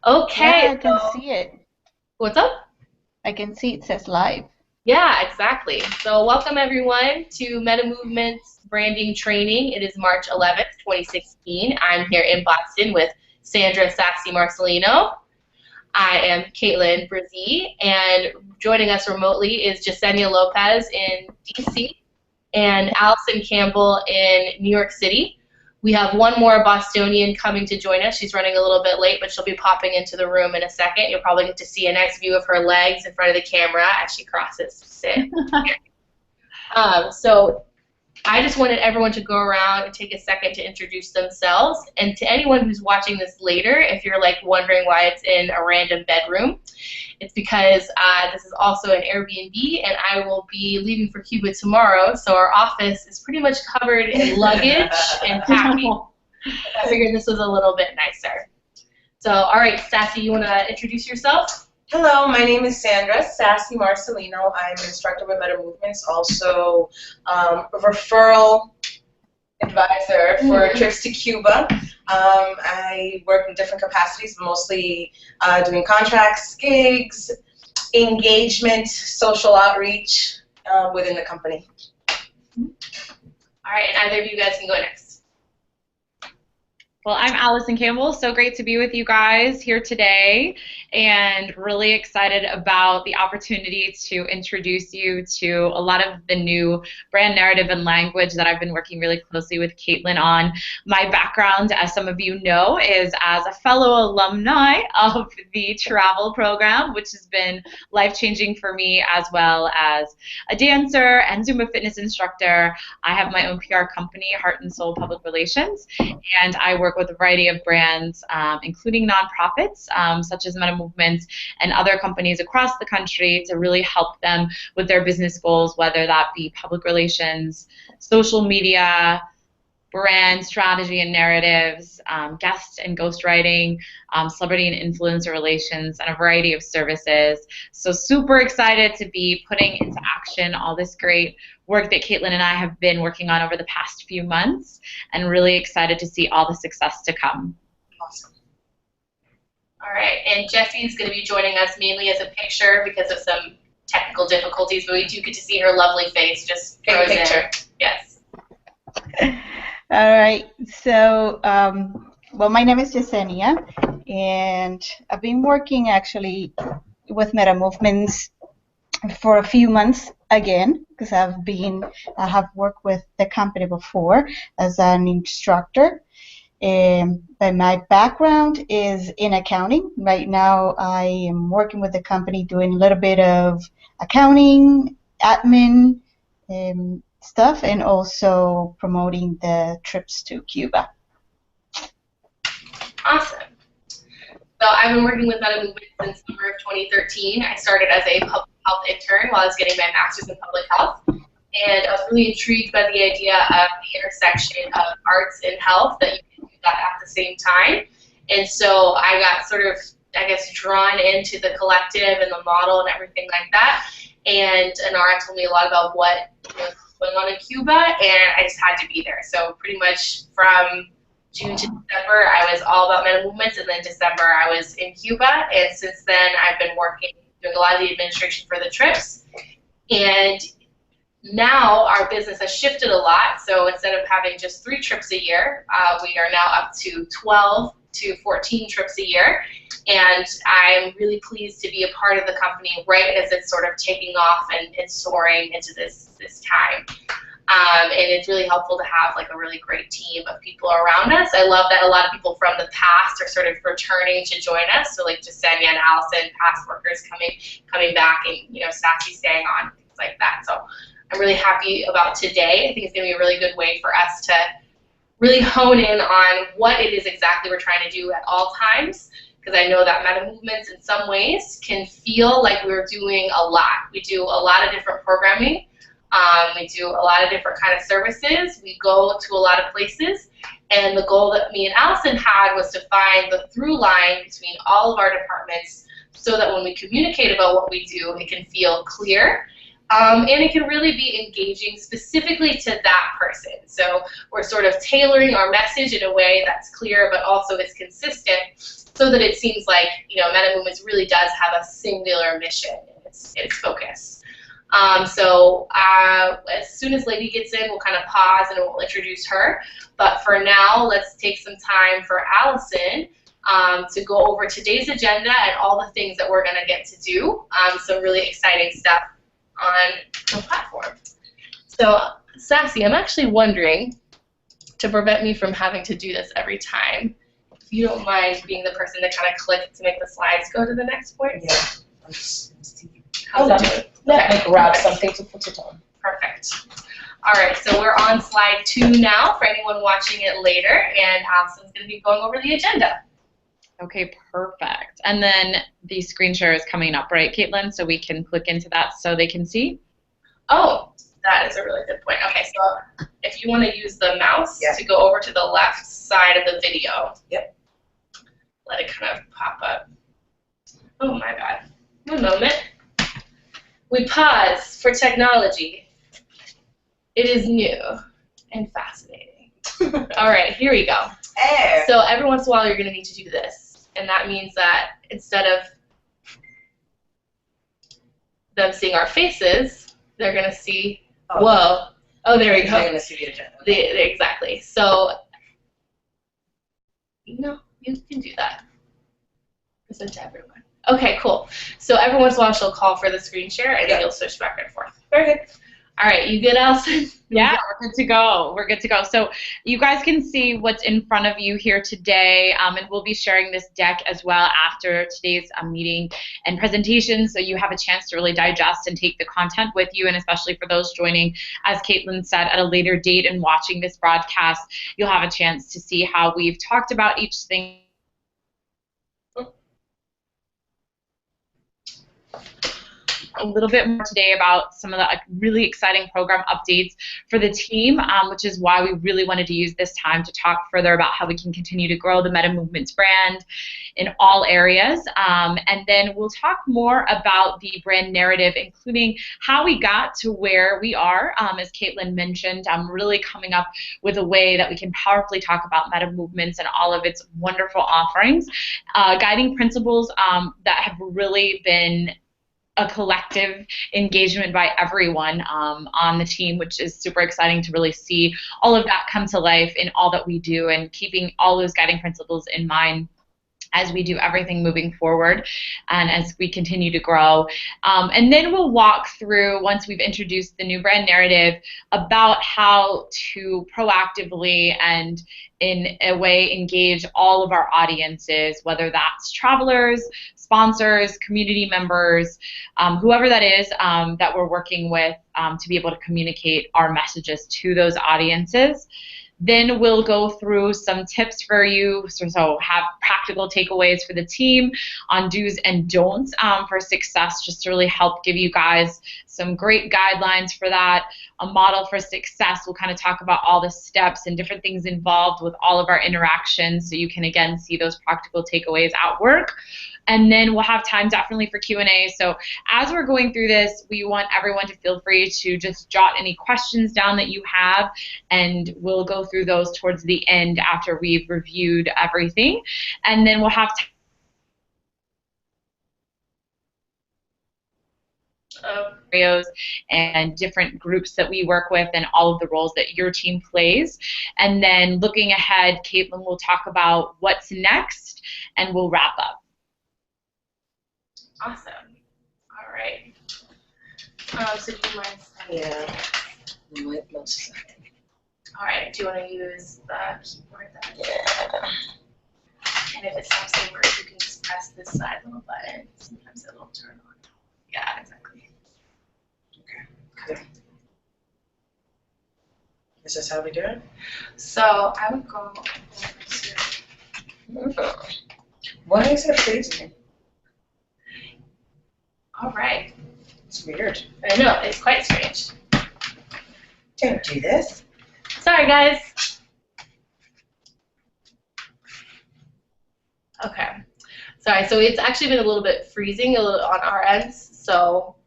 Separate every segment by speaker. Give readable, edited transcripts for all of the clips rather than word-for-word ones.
Speaker 1: Okay,
Speaker 2: Yeah, I can
Speaker 1: so
Speaker 2: see it.
Speaker 1: what's up?
Speaker 2: I can see it says live.
Speaker 1: Yeah, exactly. So welcome everyone to MetaMovements branding training. It is March 11th, 2016. I'm here in Boston with Sandra Sassy Marcelino. I am Caitlin Brzee, and joining us remotely is Jasenia Lopez in DC and Allison Campbell in New York City. We have one more Bostonian coming to join us. She's running a little bit late, but she'll be popping into the room in a second. You'll probably get to see a nice view of her legs in front of the camera as she crosses to sit. So I just wanted everyone to go around and take a second to introduce themselves. And to anyone who's watching this later, if you're like wondering why it's in a random bedroom, it's because this is also an Airbnb, and I will be leaving for Cuba tomorrow, so our office is pretty much covered in luggage and packing. I figured this was a little bit nicer. So, all right, Sassy, you want to introduce yourself?
Speaker 3: Hello, my name is Sandra Sassy Marcelino. I'm an instructor with MetaMovements, also a referral advisor for trips to Cuba. I work in different capacities, but mostly doing contracts, gigs, engagement, social outreach within the company.
Speaker 1: All right, and either of you guys can go next.
Speaker 4: Well, I'm Allison Campbell. So great to be with you guys here today, and really excited about the opportunity to introduce you to a lot of the new brand narrative and language that I've been working really closely with Caitlin on. My background, as some of you know, is as a fellow alumni of the travel program, which has been life-changing for me, as well as a dancer and Zumba fitness instructor. I have my own PR company, Heart and Soul Public Relations, and I work with a variety of brands, including nonprofits such as MetaMovements and other companies across the country to really help them with their business goals, whether that be public relations, social media, brand strategy and narratives, guest and ghostwriting, celebrity and influencer relations, and a variety of services. So super excited to be putting into action all this great work that Caitlin and I have been working on over the past few months, and really excited to see all the success to come.
Speaker 3: Awesome.
Speaker 1: All right, and Jessie's going to be joining us mainly as a picture because of some technical difficulties, but we do get to see her lovely face just frozen.
Speaker 3: Picture.
Speaker 1: Yes.
Speaker 2: All right. So, well, my name is Yesenia, and I've been working actually with Meta Movements for a few months again, because I have worked with the company before as an instructor. But my background is in accounting. Right now, I am working with the company doing a little bit of accounting, admin, stuff, and also promoting the trips to Cuba.
Speaker 1: Awesome. So I've been working with MetaMovements since summer of 2013. I started as a public health intern while I was getting my master's in public health. And I was really intrigued by the idea of the intersection of arts and health, that you can do that at the same time. And so I got sort of, I guess, drawn into the collective and the model and everything like that. And Anara told me a lot about what was going on in Cuba, and I just had to be there. So pretty much from June to December, I was all about MetaMovements, and then December I was in Cuba. And since then, I've been working, doing a lot of the administration for the trips. And now our business has shifted a lot. So instead of having just 3 trips a year, we are now up to 12 to 14 trips a year. And I'm really pleased to be a part of the company right as it's sort of taking off and soaring into this time. And it's really helpful to have like a really great team of people around us. I love that a lot of people from the past are sort of returning to join us. So like Jasenia and Allison, past workers coming back, and Sassy staying on, things like that. So I'm really happy about today. I think it's going to be a really good way for us to really hone in on what it is exactly we're trying to do at all times, because I know that MetaMovements in some ways can feel like we're doing a lot. We do a lot of different programming. We do a lot of different kind of services. We go to a lot of places, and the goal that me and Allison had was to find the through line between all of our departments so that when we communicate about what we do, it can feel clear, And it can really be engaging specifically to that person. So we're sort of tailoring our message in a way that's clear but also is consistent so that it seems like, MetaMovements really does have a singular mission in its focus. So as soon as Lady gets in, we'll kind of pause and we'll introduce her. But for now, let's take some time for Allison to go over today's agenda and all the things that we're going to get to do. Some really exciting stuff on the platform. So, Sassy, I'm actually wondering, to prevent me from having to do this every time, if you don't mind being the person to kind of click to make the slides go to the next point.
Speaker 3: Yeah.
Speaker 1: How's that doing?
Speaker 3: Let me grab something to put it on.
Speaker 1: Perfect. All right, so we're on slide 2 now for anyone watching it later, and Allison's going to be going over the agenda.
Speaker 4: Okay, perfect. And then the screen share is coming up, right, Caitlin? So we can click into that so they can see?
Speaker 1: Oh, that is a really good point. Okay, so if you want to use the mouse to go over to the left side of the video.
Speaker 3: Yep.
Speaker 1: Let it kind of pop up. Oh, my bad. One moment. We pause for technology. It is new and fascinating. All right, here we go.
Speaker 3: Hey.
Speaker 1: So every once in a while you're going to need to do this. And that means that instead of them seeing our faces, they're going to see, whoa. Oh, there we go.
Speaker 3: They're going to see the agenda.
Speaker 1: Exactly. So, you can do that. Listen to everyone. Okay, cool. So every once in a while she'll call for the screen share, and then you'll switch back and forth.
Speaker 3: Very good.
Speaker 1: All right, you good, Allison?
Speaker 4: Yeah, we're good to go. We're good to go. So you guys can see what's in front of you here today, and we'll be sharing this deck as well after today's meeting and presentation, so you have a chance to really digest and take the content with you, and especially for those joining, as Caitlin said, at a later date and watching this broadcast, you'll have a chance to see how we've talked about each thing. A little bit more today about some of the really exciting program updates for the team, which is why we really wanted to use this time to talk further about how we can continue to grow the MetaMovements brand in all areas. And then we'll talk more about the brand narrative, including how we got to where we are. As Caitlin mentioned, I'm really coming up with a way that we can powerfully talk about MetaMovements and all of its wonderful offerings, guiding principles that have really been a collective engagement by everyone on the team, which is super exciting to really see all of that come to life in all that we do, and keeping all those guiding principles in mind as we do everything moving forward and as we continue to grow. And then we'll walk through, once we've introduced the new brand narrative, about how to proactively and in a way engage all of our audiences, whether that's travelers, sponsors, community members, whoever that is that we're working with to be able to communicate our messages to those audiences. Then we'll go through some tips for you, so have practical takeaways for the team on do's and don'ts for success, just to really help give you guys some great guidelines for that. A model for success, we'll kind of talk about all the steps and different things involved with all of our interactions, so you can again see those practical takeaways at work. And then we'll have time definitely for Q&A. So as we're going through this, we want everyone to feel free to just jot any questions down that you have, and we'll go through those towards the end after we've reviewed everything. And then we'll have scenarios and different groups that we work with and all of the roles that your team plays. And then looking ahead, Caitlin will talk about what's next, and we'll wrap up.
Speaker 1: Awesome. All right. So do you mind?
Speaker 3: Yeah.
Speaker 1: All right. Do you want to use the keyboard then?
Speaker 3: Yeah.
Speaker 1: And if it stops the word, you can just press this side little button. Sometimes it'll turn on. Yeah, exactly.
Speaker 3: Okay. Is this how we do it?
Speaker 1: So I would go over to.
Speaker 3: Why is it freezing?
Speaker 1: All right.
Speaker 3: It's weird.
Speaker 1: I know, it's quite strange.
Speaker 3: Don't do this.
Speaker 1: Sorry, guys. Okay. Sorry, so it's actually been a little bit freezing on our ends, so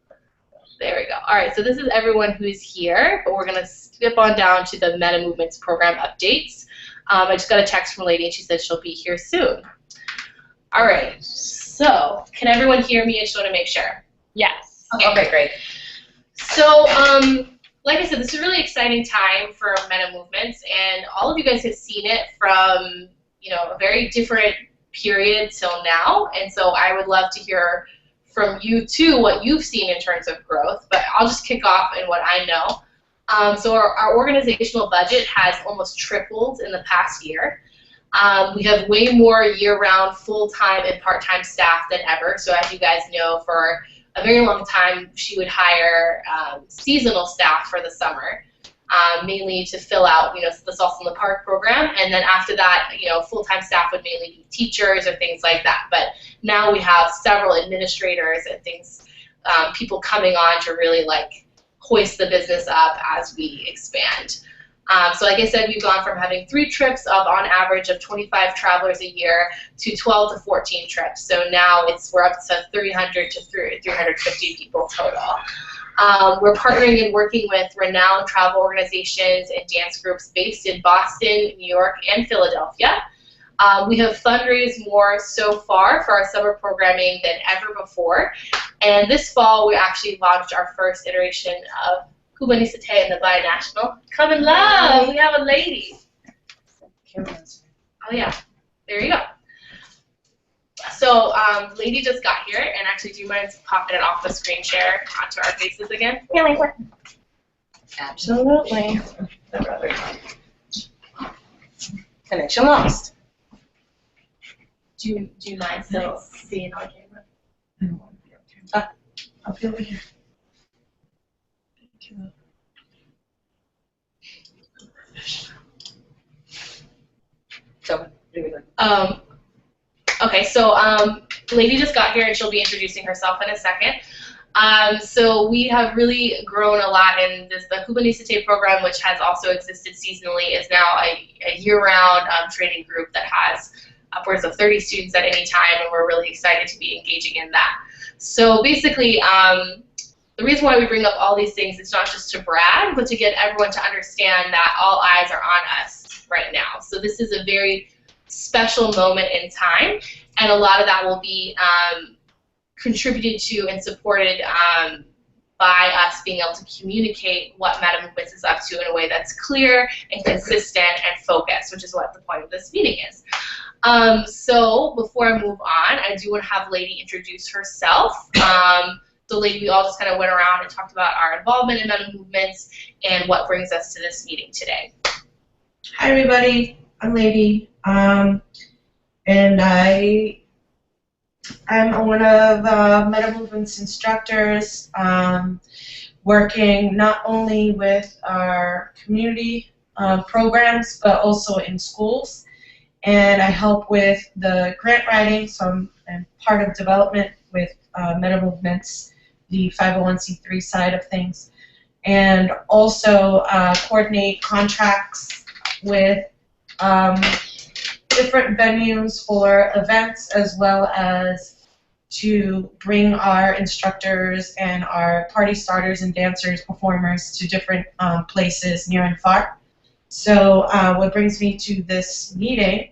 Speaker 1: There we go. All right, so this is everyone who's here, but we're going to skip on down to the MetaMovements program updates. I just got a text from a lady, and she said she'll be here soon. All right, so can everyone hear me? I just want to make sure.
Speaker 4: Yes.
Speaker 3: Okay, great.
Speaker 1: So, like I said, this is a really exciting time for MetaMovements, and all of you guys have seen it from, you know, a very different period till now, and so I would love to hear from you too what you've seen in terms of growth, but I'll just kick off in what I know. So our organizational budget has almost tripled in the past year. We have way more year-round full-time and part-time staff than ever. So as you guys know, for a very long time, she would hire seasonal staff for the summer, mainly to fill out, you know, the Salsa in the Park program. And then after that, you know, full-time staff would mainly be teachers or things like that. But now we have several administrators and things, people coming on to really like hoist the business up as we expand. So like I said, we've gone from having 3 trips of on average of 25 travelers a year to 12 to 14 trips. So now we're up to 300 to 350 people total. We're partnering and working with renowned travel organizations and dance groups based in Boston, New York, and Philadelphia. We have fundraised more so far for our summer programming than ever before. And this fall, we actually launched our first iteration of Cubanicite and the Binational. Come and love. We have a lady. Oh yeah, there you go. So lady just got here, and actually, do you mind popping it off the screen share onto our faces again?
Speaker 3: Absolutely. Connection lost.
Speaker 1: Do you mind still seeing on camera?
Speaker 3: I'll be over here.
Speaker 1: Okay, so lady just got here, and she'll be introducing herself in a second. So we have really grown a lot in this. The Cubanicite program, which has also existed seasonally, is now a year-round training group that has upwards of 30 students at any time, and we're really excited to be engaging in that. So basically, the reason why we bring up all these things is not just to brag, but to get everyone to understand that all eyes are on us right now. So this is a very special moment in time, and a lot of that will be contributed to and supported by us being able to communicate what MetaMovements is up to in a way that's clear and consistent and focused, which is what the point of this meeting is. So before I move on, I do want to have Lady introduce herself. The lady, we all just kind of went around and talked about our involvement in MetaMovements and what brings us to this meeting today.
Speaker 5: Hi everybody, I'm Lady, and I'm one of MetaMovements instructors, working not only with our community programs, but also in schools. And I help with the grant writing, so I'm part of development with MetaMovements, the 501c3 side of things, and also coordinate contracts with different venues for events, as well as to bring our instructors and our party starters and dancers, performers to different places near and far. So what brings me to this meeting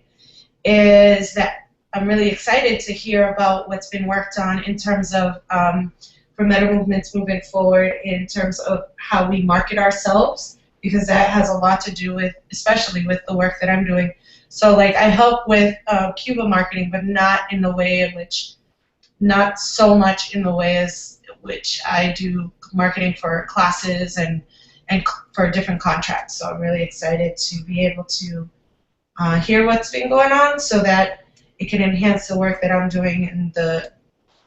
Speaker 5: is that I'm really excited to hear about what's been worked on in terms of for MetaMovements moving forward in terms of how we market ourselves, because that has a lot to do with, especially with the work that I'm doing. So like I help with Cuba marketing, but not in the way in which, not so much in the way as which I do marketing for classes and for different contracts. So I'm really excited to be able to hear what's been going on so that it can enhance the work that I'm doing and the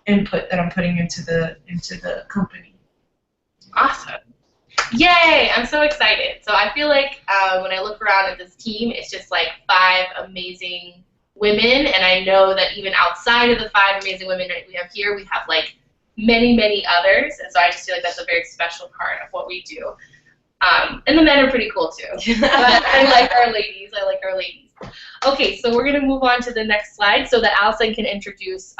Speaker 5: input that I'm putting into the company.
Speaker 1: Awesome. Yay! I'm so excited. So I feel like when I look around at this team, it's just like 5 amazing women, and I know that even outside of the 5 amazing women that we have here, we have like many, many others, and so I just feel like that's a very special part of what we do. And the men are pretty cool too. But I like our ladies. I like our ladies. Okay, so we're going to move on to the next slide so that Allison can introduce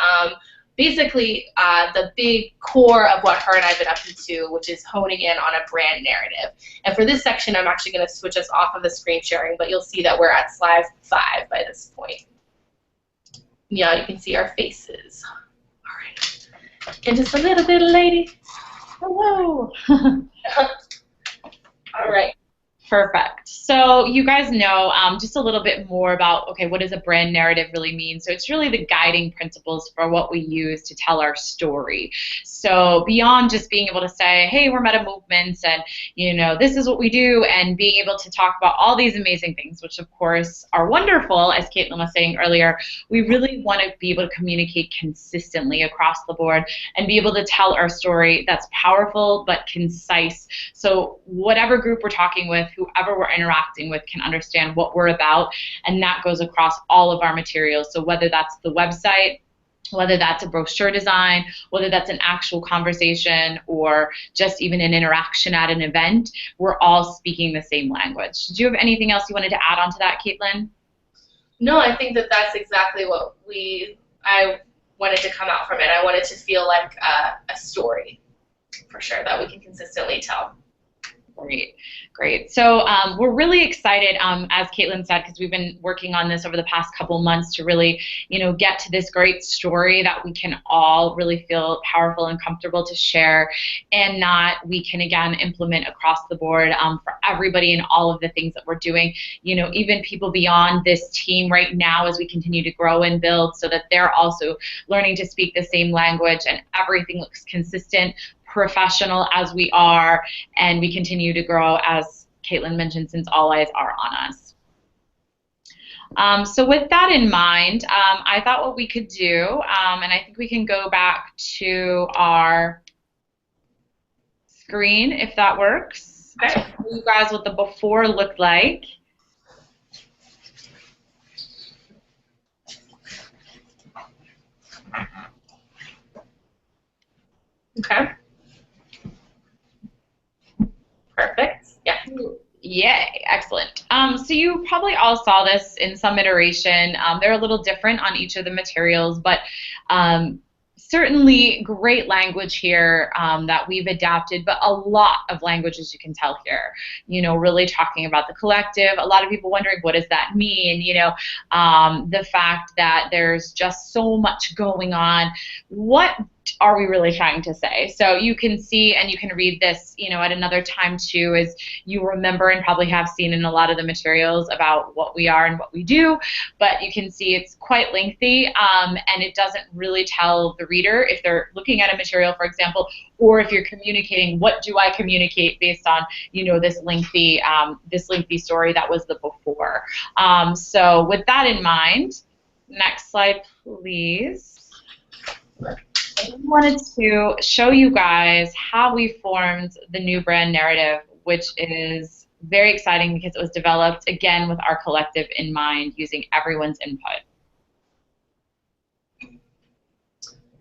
Speaker 1: basically the big core of what her and I have been up to, which is honing in on a brand narrative. And for this section, I'm actually going to switch us off of the screen sharing, but you'll see that we're at slide 5 by this point. Yeah, you can see our faces. All right. And just a little bit, lady.
Speaker 4: Hello.
Speaker 1: All right.
Speaker 4: Perfect. So you guys know just a little bit more about, okay, what does a brand narrative really mean? So it's really the guiding principles for what we use to tell our story. So beyond just being able to say, hey, we're MetaMovements and, you know, this is what we do, and being able to talk about all these amazing things, which of course are wonderful, as Caitlin was saying earlier, we really want to be able to communicate consistently across the board and be able to tell our story that's powerful but concise. So whatever group we're talking with, whoever we're interacting with can understand what we're about, and that goes across all of our materials. So whether that's the website, whether that's a brochure design, whether that's an actual conversation, or just even an interaction at an event, we're all speaking the same language. Do you have anything else you wanted to add on to that, Caitlin?
Speaker 1: No, I think that that's exactly what I wanted to come out from it. I wanted to feel like a story, for sure, that we can consistently tell.
Speaker 4: Great, great. So we're really excited, as Caitlin said, because we've been working on this over the past couple months to really, you know, get to this great story that we can all really feel powerful and comfortable to share, and that we can again implement across the board for everybody and all of the things that we're doing. You know, even people beyond this team right now, as we continue to grow and build, so that they're also learning to speak the same language and everything looks consistent, professional as we are, and we continue to grow, as Caitlin mentioned, since all eyes are on us. So with that in mind, I thought what we could do, and I think we can go back to our screen if that works.
Speaker 1: Okay.
Speaker 4: To show you guys what the before looked like.
Speaker 1: Okay. Perfect. Yeah.
Speaker 4: Yay, excellent. So you probably all saw this in some iteration. They're a little different on each of the materials, but certainly great language here that we've adapted, but a lot of language, as you can tell here, you know, really talking about the collective. A lot of people wondering, what does that mean? You know, the fact that there's just so much going on. What are we really trying to say? So you can see, and you can read this, you know, at another time too, as you remember and probably have seen in a lot of the materials about what we are and what we do, but you can see it's quite lengthy, and it doesn't really tell the reader if they're looking at a material, for example, or if you're communicating, what do I communicate based on, you know, this lengthy story that was the before. So with that in mind, next slide, please. I wanted to show you guys how we formed the new brand narrative, which is very exciting because it was developed, again, with our collective in mind, using everyone's input.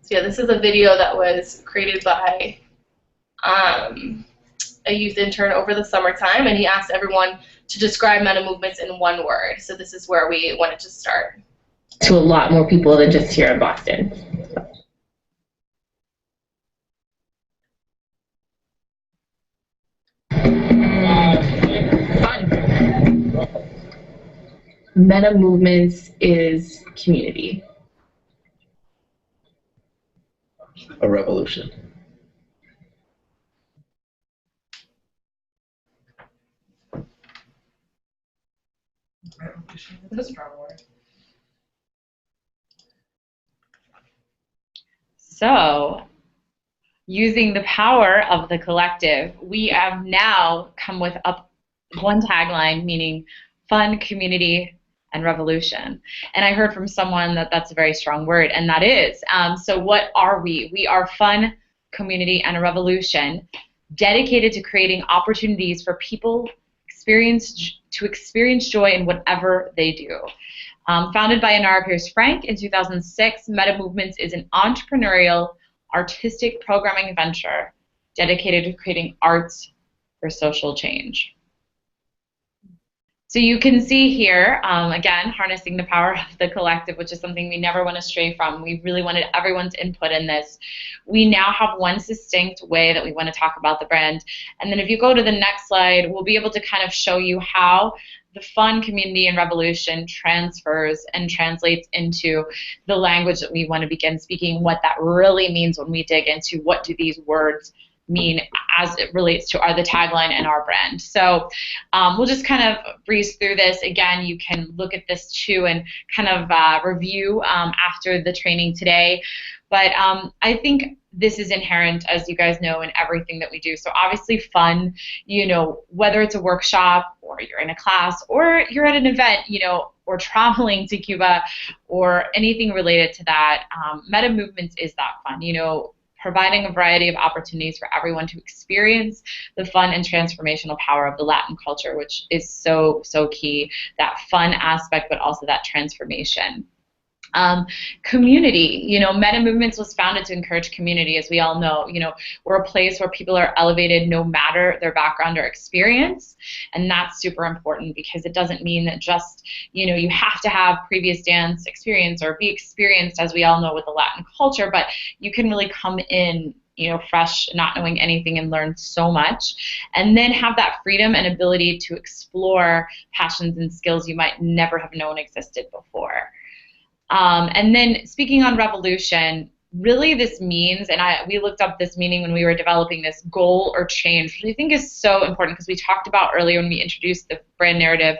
Speaker 1: So yeah, this is a video that was created by a youth intern over the summertime, and he asked everyone to describe MetaMovements in one word. So this is where we wanted to start.
Speaker 6: To a lot more people than just here in Boston. MetaMovements is community.
Speaker 7: A revolution.
Speaker 5: Revolution is a strong word.
Speaker 4: So, using the power of the collective, we have now come with one tagline, meaning fun, community, and revolution. And I heard from someone that that's a very strong word, and that is. So what are we? We are fun, community, and a revolution dedicated to creating opportunities for people to experience joy in whatever they do. Founded by Inara Pierce-Frank in 2006, MetaMovements is an entrepreneurial, artistic programming venture dedicated to creating arts for social change. So you can see here, again, harnessing the power of the collective, which is something we never want to stray from. We really wanted everyone's input in this. We now have one succinct way that we want to talk about the brand. And then if you go to the next slide, we'll be able to kind of show you how the fun, community, and revolution transfers and translates into the language that we want to begin speaking, what that really means when we dig into what do these words mean as it relates to the tagline and our brand. So we'll just kind of breeze through this. Again, you can look at this too and kind of review after the training today. But I think this is inherent, as you guys know, in everything that we do. So obviously fun, you know, whether it's a workshop or you're in a class or you're at an event, you know, or traveling to Cuba or anything related to that, MetaMovements is that fun, you know, providing a variety of opportunities for everyone to experience the fun and transformational power of the Latin culture, which is so, so key, that fun aspect, but also that transformation. Community, you know, MetaMovements was founded to encourage community, as we all know. You know, we're a place where people are elevated no matter their background or experience, and that's super important because it doesn't mean that just, you know, you have to have previous dance experience or be experienced, as we all know, with the Latin culture, but you can really come in, you know, fresh, not knowing anything, and learn so much, and then have that freedom and ability to explore passions and skills you might never have known existed before. And then speaking on revolution, really this means, and we looked up this meaning when we were developing this, goal or change, which I think is so important because we talked about earlier when we introduced the brand narrative,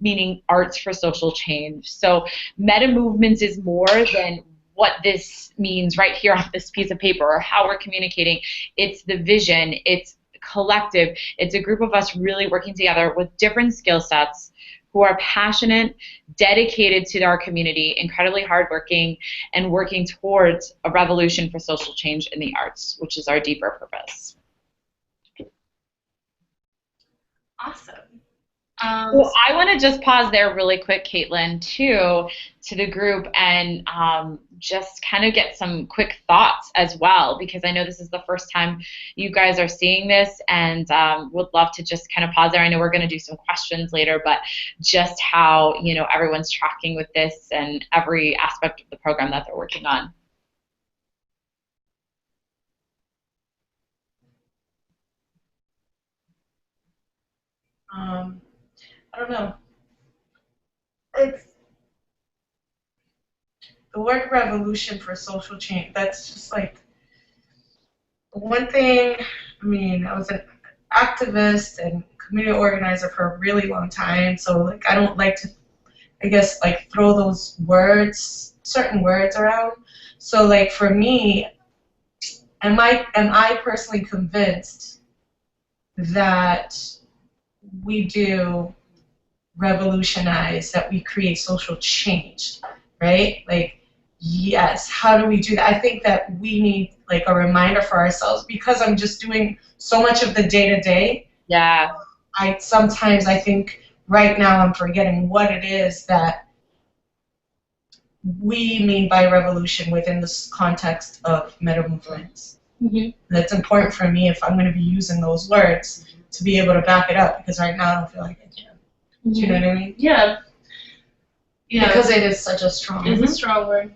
Speaker 4: meaning arts for social change. So MetaMovements is more than what this means right here on this piece of paper or how we're communicating. It's the vision, it's collective, it's a group of us really working together with different skill sets who are passionate, dedicated to our community, incredibly hardworking, and working towards a revolution for social change in the arts, which is our deeper purpose.
Speaker 1: Awesome.
Speaker 4: Well, I want to just pause there really quick, Caitlin, too, to the group and just kind of get some quick thoughts as well, because I know this is the first time you guys are seeing this, and would love to just kind of pause there. I know we're going to do some questions later, but just how, you know, everyone's tracking with this and every aspect of the program that they're working on.
Speaker 5: I don't know. It's the word revolution for social change. That's just like one thing. I mean, I was an activist and community organizer for a really long time, so like I don't like to, I guess, like throw those words, certain words around. So like for me, am I personally convinced that we do revolutionize, that we create social change, right? Like, yes, how do we do that? I think that we need like a reminder for ourselves, because I'm just doing so much of the day-to-day.
Speaker 4: Yeah.
Speaker 5: Sometimes I think right now I'm forgetting what it is that we mean by revolution within this context of MetaMovements.
Speaker 1: Mm-hmm.
Speaker 5: That's important for me if I'm going to be using those words to be able to back it up, because right now I don't feel like I can.
Speaker 1: Mm-hmm.
Speaker 5: Do you know what I mean?
Speaker 1: Yeah. Yeah.
Speaker 5: Because it is such a strong
Speaker 1: word. It's a strong word.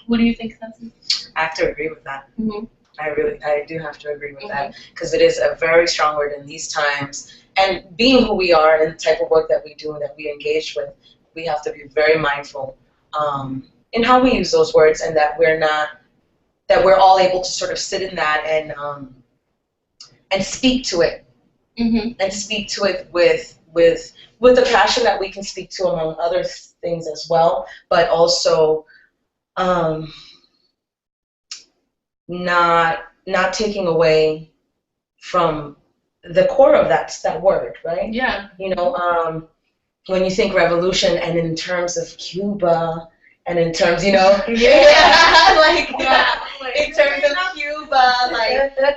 Speaker 1: What do you think, Ceci?
Speaker 3: I have to agree with that.
Speaker 1: Mm-hmm.
Speaker 3: I do have to agree with that, because it is a very strong word in these times. And being who we are and the type of work that we do and that we engage with, we have to be very mindful in how we use those words, and that we're all able to sort of sit in that and speak to it, and speak to it with the passion that we can speak to, among other things as well, but also not taking away from the core of that word, right?
Speaker 1: Yeah.
Speaker 3: You know, when you think revolution, and in terms of Cuba, and in terms, you know, in terms of Cuba, like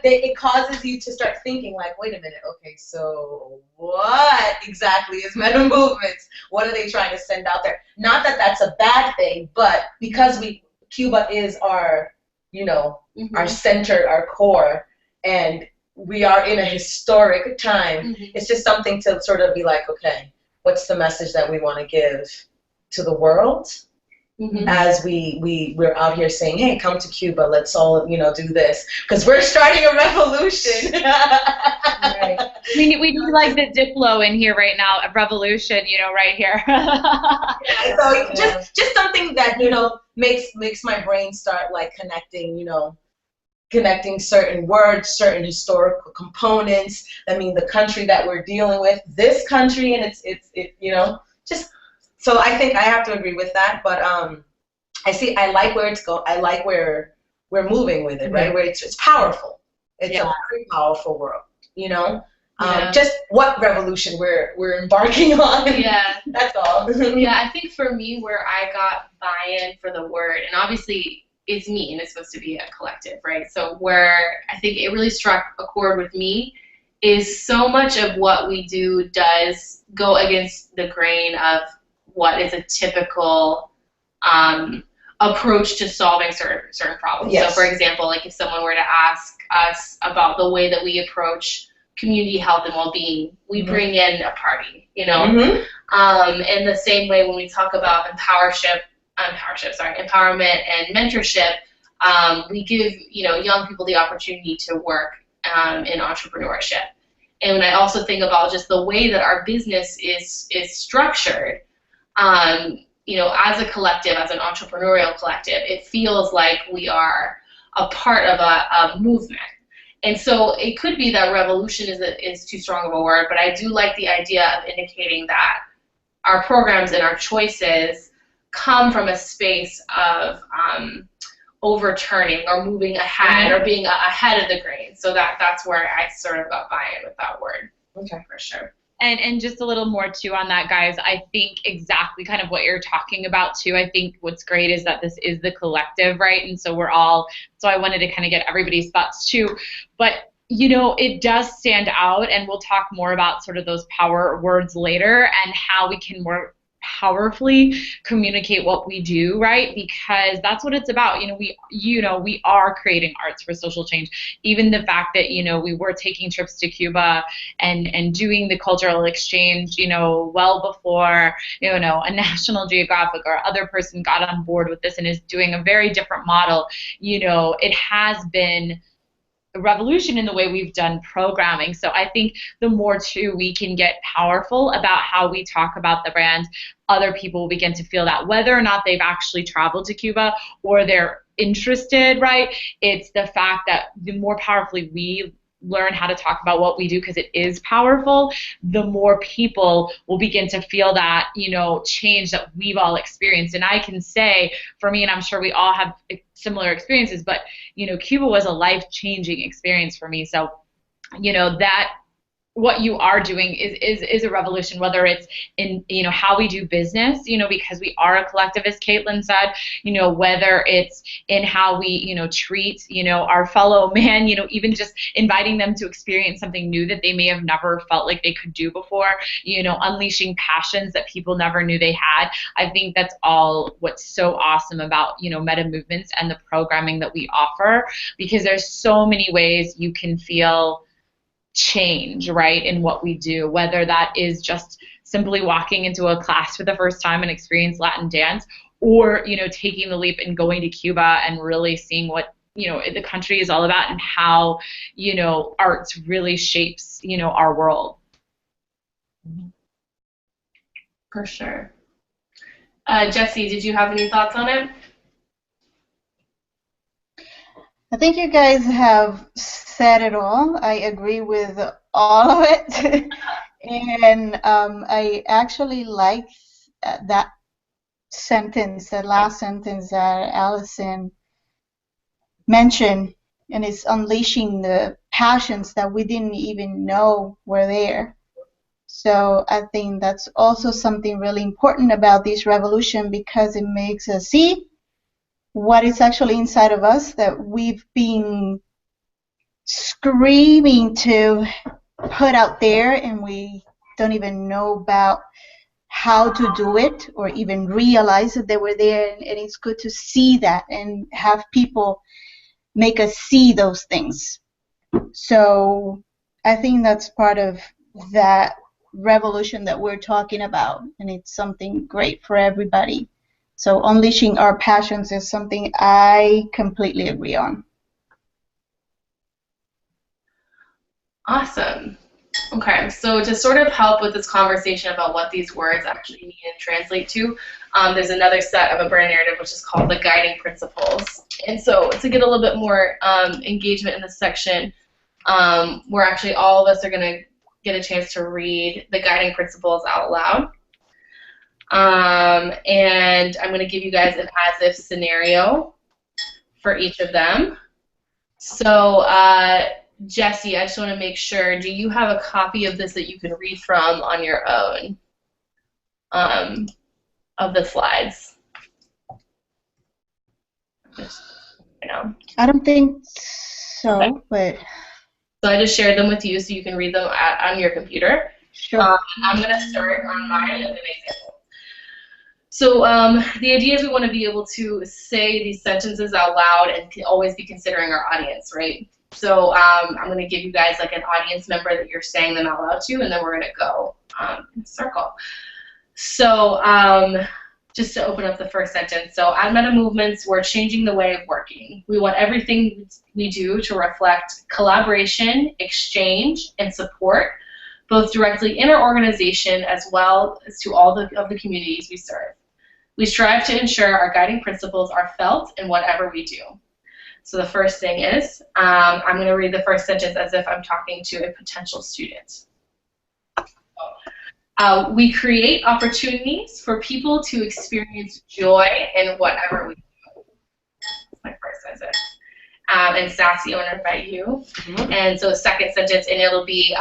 Speaker 3: it causes you to start thinking, like, wait a minute, okay, so what exactly is MetaMovements? What are they trying to send out there? Not that that's a bad thing, but because Cuba is our, you know, our center, our core, and we are in a historic time. It's just something to sort of be like, okay, what's the message that we want to give to the world as we're out here saying, hey, come to Cuba, let's all, do this, because we're starting a revolution.
Speaker 4: Right. We need like the Diplo in here right now, a revolution, right here.
Speaker 3: So just something that, makes my brain start like connecting certain words, certain historical components. I mean, the country that we're dealing with, this country, and it just. So I think I have to agree with that, but I like where it's going. I like where we're moving with it, right? Where it's powerful. It's a very powerful world, Just what revolution we're embarking on.
Speaker 1: Yeah,
Speaker 3: that's all.
Speaker 1: Yeah, I think for me, where I got buy-in for the word, and obviously it's me, and it's supposed to be a collective, right? So where I think it really struck a chord with me is so much of what we do does go against the grain of what is a typical approach to solving certain problems.
Speaker 3: Yes.
Speaker 1: So, for example, like if someone were to ask us about the way that we approach community health and well-being, we bring in a party, in the same way when we talk about empowerment and mentorship, we give young people the opportunity to work in entrepreneurship. And when I also think about just the way that our business is structured, as a collective, as an entrepreneurial collective, it feels like we are a part of a movement. And so it could be that revolution is too strong of a word, but I do like the idea of indicating that our programs and our choices come from a space of overturning or moving ahead or being ahead of the grain. So that's where I sort of got buy-in with that word. Okay, for sure.
Speaker 4: And just a little more too on that, guys, I think exactly kind of what you're talking about too. I think what's great is that this is the collective, right? And so so I wanted to kind of get everybody's thoughts too. But it does stand out, and we'll talk more about sort of those power words later and how we can more powerfully communicate what we do, right? Because that's what it's about. We are creating arts for social change. Even the fact that we were taking trips to Cuba and doing the cultural exchange, well before a National Geographic or other person got on board with this and is doing a very different model. It has been a revolution in the way we've done programming. So I think the more too we can get powerful about how we talk about the brand, other people will begin to feel that, whether or not they've actually traveled to Cuba or they're interested, right? It's the fact that the more powerfully we learn how to talk about what we do, because it is powerful, the more people will begin to feel that, change that we've all experienced. And I can say, for me, and I'm sure we all have similar experiences, but, Cuba was a life-changing experience for me. So, that what you are doing is a revolution, whether it's in, how we do business, because we are a collective, as Caitlin said, whether it's in how we, treat, our fellow man, even just inviting them to experience something new that they may have never felt like they could do before, unleashing passions that people never knew they had. I think that's all what's so awesome about, MetaMovements and the programming that we offer, because there's so many ways you can feel change, right, in what we do, whether that is just simply walking into a class for the first time and experience Latin dance, or taking the leap and going to Cuba and really seeing what the country is all about and how arts really shapes our world.
Speaker 1: For sure. Jesse, did you have any thoughts on it?
Speaker 2: I think you guys have said it all. I agree with all of it. And I actually like that sentence, that last sentence that Allison mentioned, and it's unleashing the passions that we didn't even know were there. So I think that's also something really important about this revolution, because it makes us see what is actually inside of us that we've been screaming to put out there, and we don't even know about how to do it or even realize that they were there. And it's good to see that and have people make us see those things. So I think that's part of that revolution that we're talking about, and it's something great for everybody. So unleashing our passions is something I completely agree on.
Speaker 1: Awesome. Okay, so to sort of help with this conversation about what these words actually mean and translate to, there's another set of a brand narrative which is called the guiding principles. And so to get a little bit more engagement in this section, where actually all of us are going to get a chance to read the guiding principles out loud. And I'm going to give you guys an as-if scenario for each of them. So, Jesse, I just want to make sure, do you have a copy of this that you can read from on your own, of the slides?
Speaker 2: I don't think so,
Speaker 1: Okay.
Speaker 2: but
Speaker 1: So I just shared them with you so you can read them on your computer.
Speaker 2: sure.
Speaker 1: I'm going to start on mine as an example. So the idea is we want to be able to say these sentences out loud and always be considering our audience, right? So I'm going to give you guys like an audience member that you're saying them out loud to, and then we're going to go in a circle. So just to open up the first sentence. So at MetaMovements, we're changing the way of working. We want everything we do to reflect collaboration, exchange, and support, both directly in our organization as well as to all of the communities we serve. We strive to ensure our guiding principles are felt in whatever we do. So the first thing is, I'm going to read the first sentence as if I'm talking to a potential student. We create opportunities for people to experience joy in whatever we do. That's my first sentence. And Sassy, I want to invite you. And so second sentence, and it'll be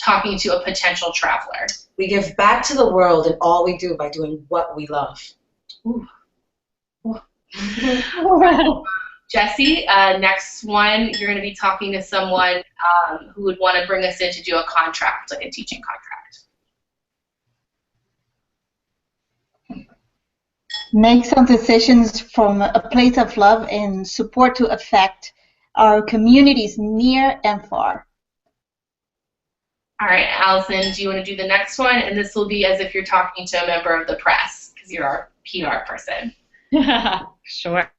Speaker 1: talking to a potential traveler.
Speaker 8: We give back to the world in all we do by doing what we love.
Speaker 1: Ooh. Jesse, next one, you're going to be talking to someone who would want to bring us in to do a contract, like a teaching contract.
Speaker 2: Make some decisions from a place of love and support to affect our communities near and far.
Speaker 1: All right, Allison, do you want to do the next one? And this will be as if you're talking to a member of the press, because you're our PR person.
Speaker 4: Sure.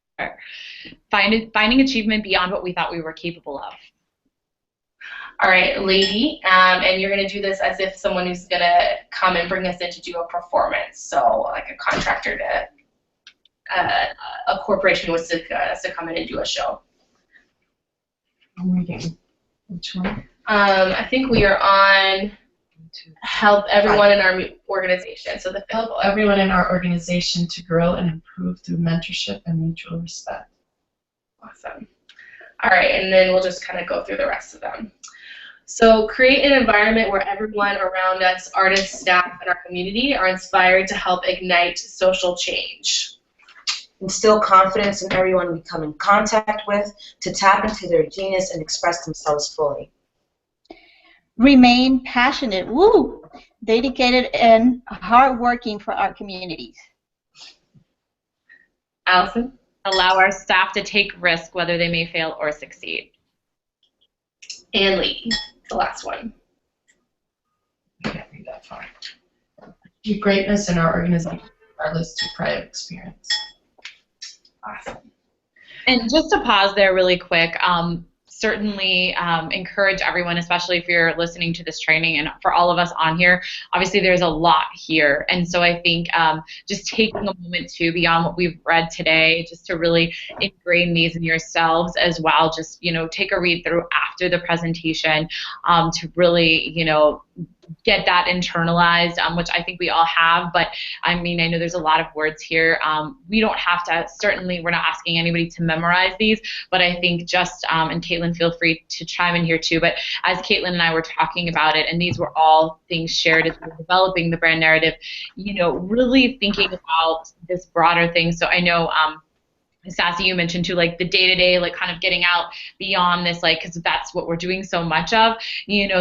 Speaker 4: Finding achievement beyond what we thought we were capable of.
Speaker 1: All right, lady, and you're going to do this as if someone who's going to come and bring us in to do a performance. So like a contractor to a corporation wants to come in and do a show.
Speaker 5: I'm reading. Which one?
Speaker 1: I think we are on help everyone in our organization. So the
Speaker 5: Help everyone in our organization to grow and improve through mentorship and mutual respect.
Speaker 1: Awesome. All right, and then we'll just kind of go through the rest of them. So create an environment where everyone around us, artists, staff, and our community are inspired to help ignite social change.
Speaker 8: Instill confidence in everyone we come in contact with to tap into their genius and express themselves fully.
Speaker 2: Remain passionate, dedicated, and hardworking for our communities.
Speaker 1: Allison?
Speaker 4: Allow our staff to take risk, whether they may fail or succeed.
Speaker 1: And Lee, the last one.
Speaker 5: I can't read that far. Achieve greatness in our organization, regardless to prior experience.
Speaker 1: Awesome.
Speaker 4: And just to pause there really quick, certainly encourage everyone, especially if you're listening to this training, and for all of us on here, obviously there's a lot here. And so I think just taking a moment to, beyond what we've read today, just to really ingrain these in yourselves as well, just, take a read through after the presentation to really, get that internalized, which I think we all have. But I know there's a lot of words here. We don't have to, certainly we're not asking anybody to memorize these, but I think just, and Caitlin, feel free to chime in here too, but as Caitlin and I were talking about it, and these were all things shared as we were developing the brand narrative, really thinking about this broader thing. So I know, Sassy, you mentioned too, like the day-to-day, like kind of getting out beyond this, like, because that's what we're doing so much of,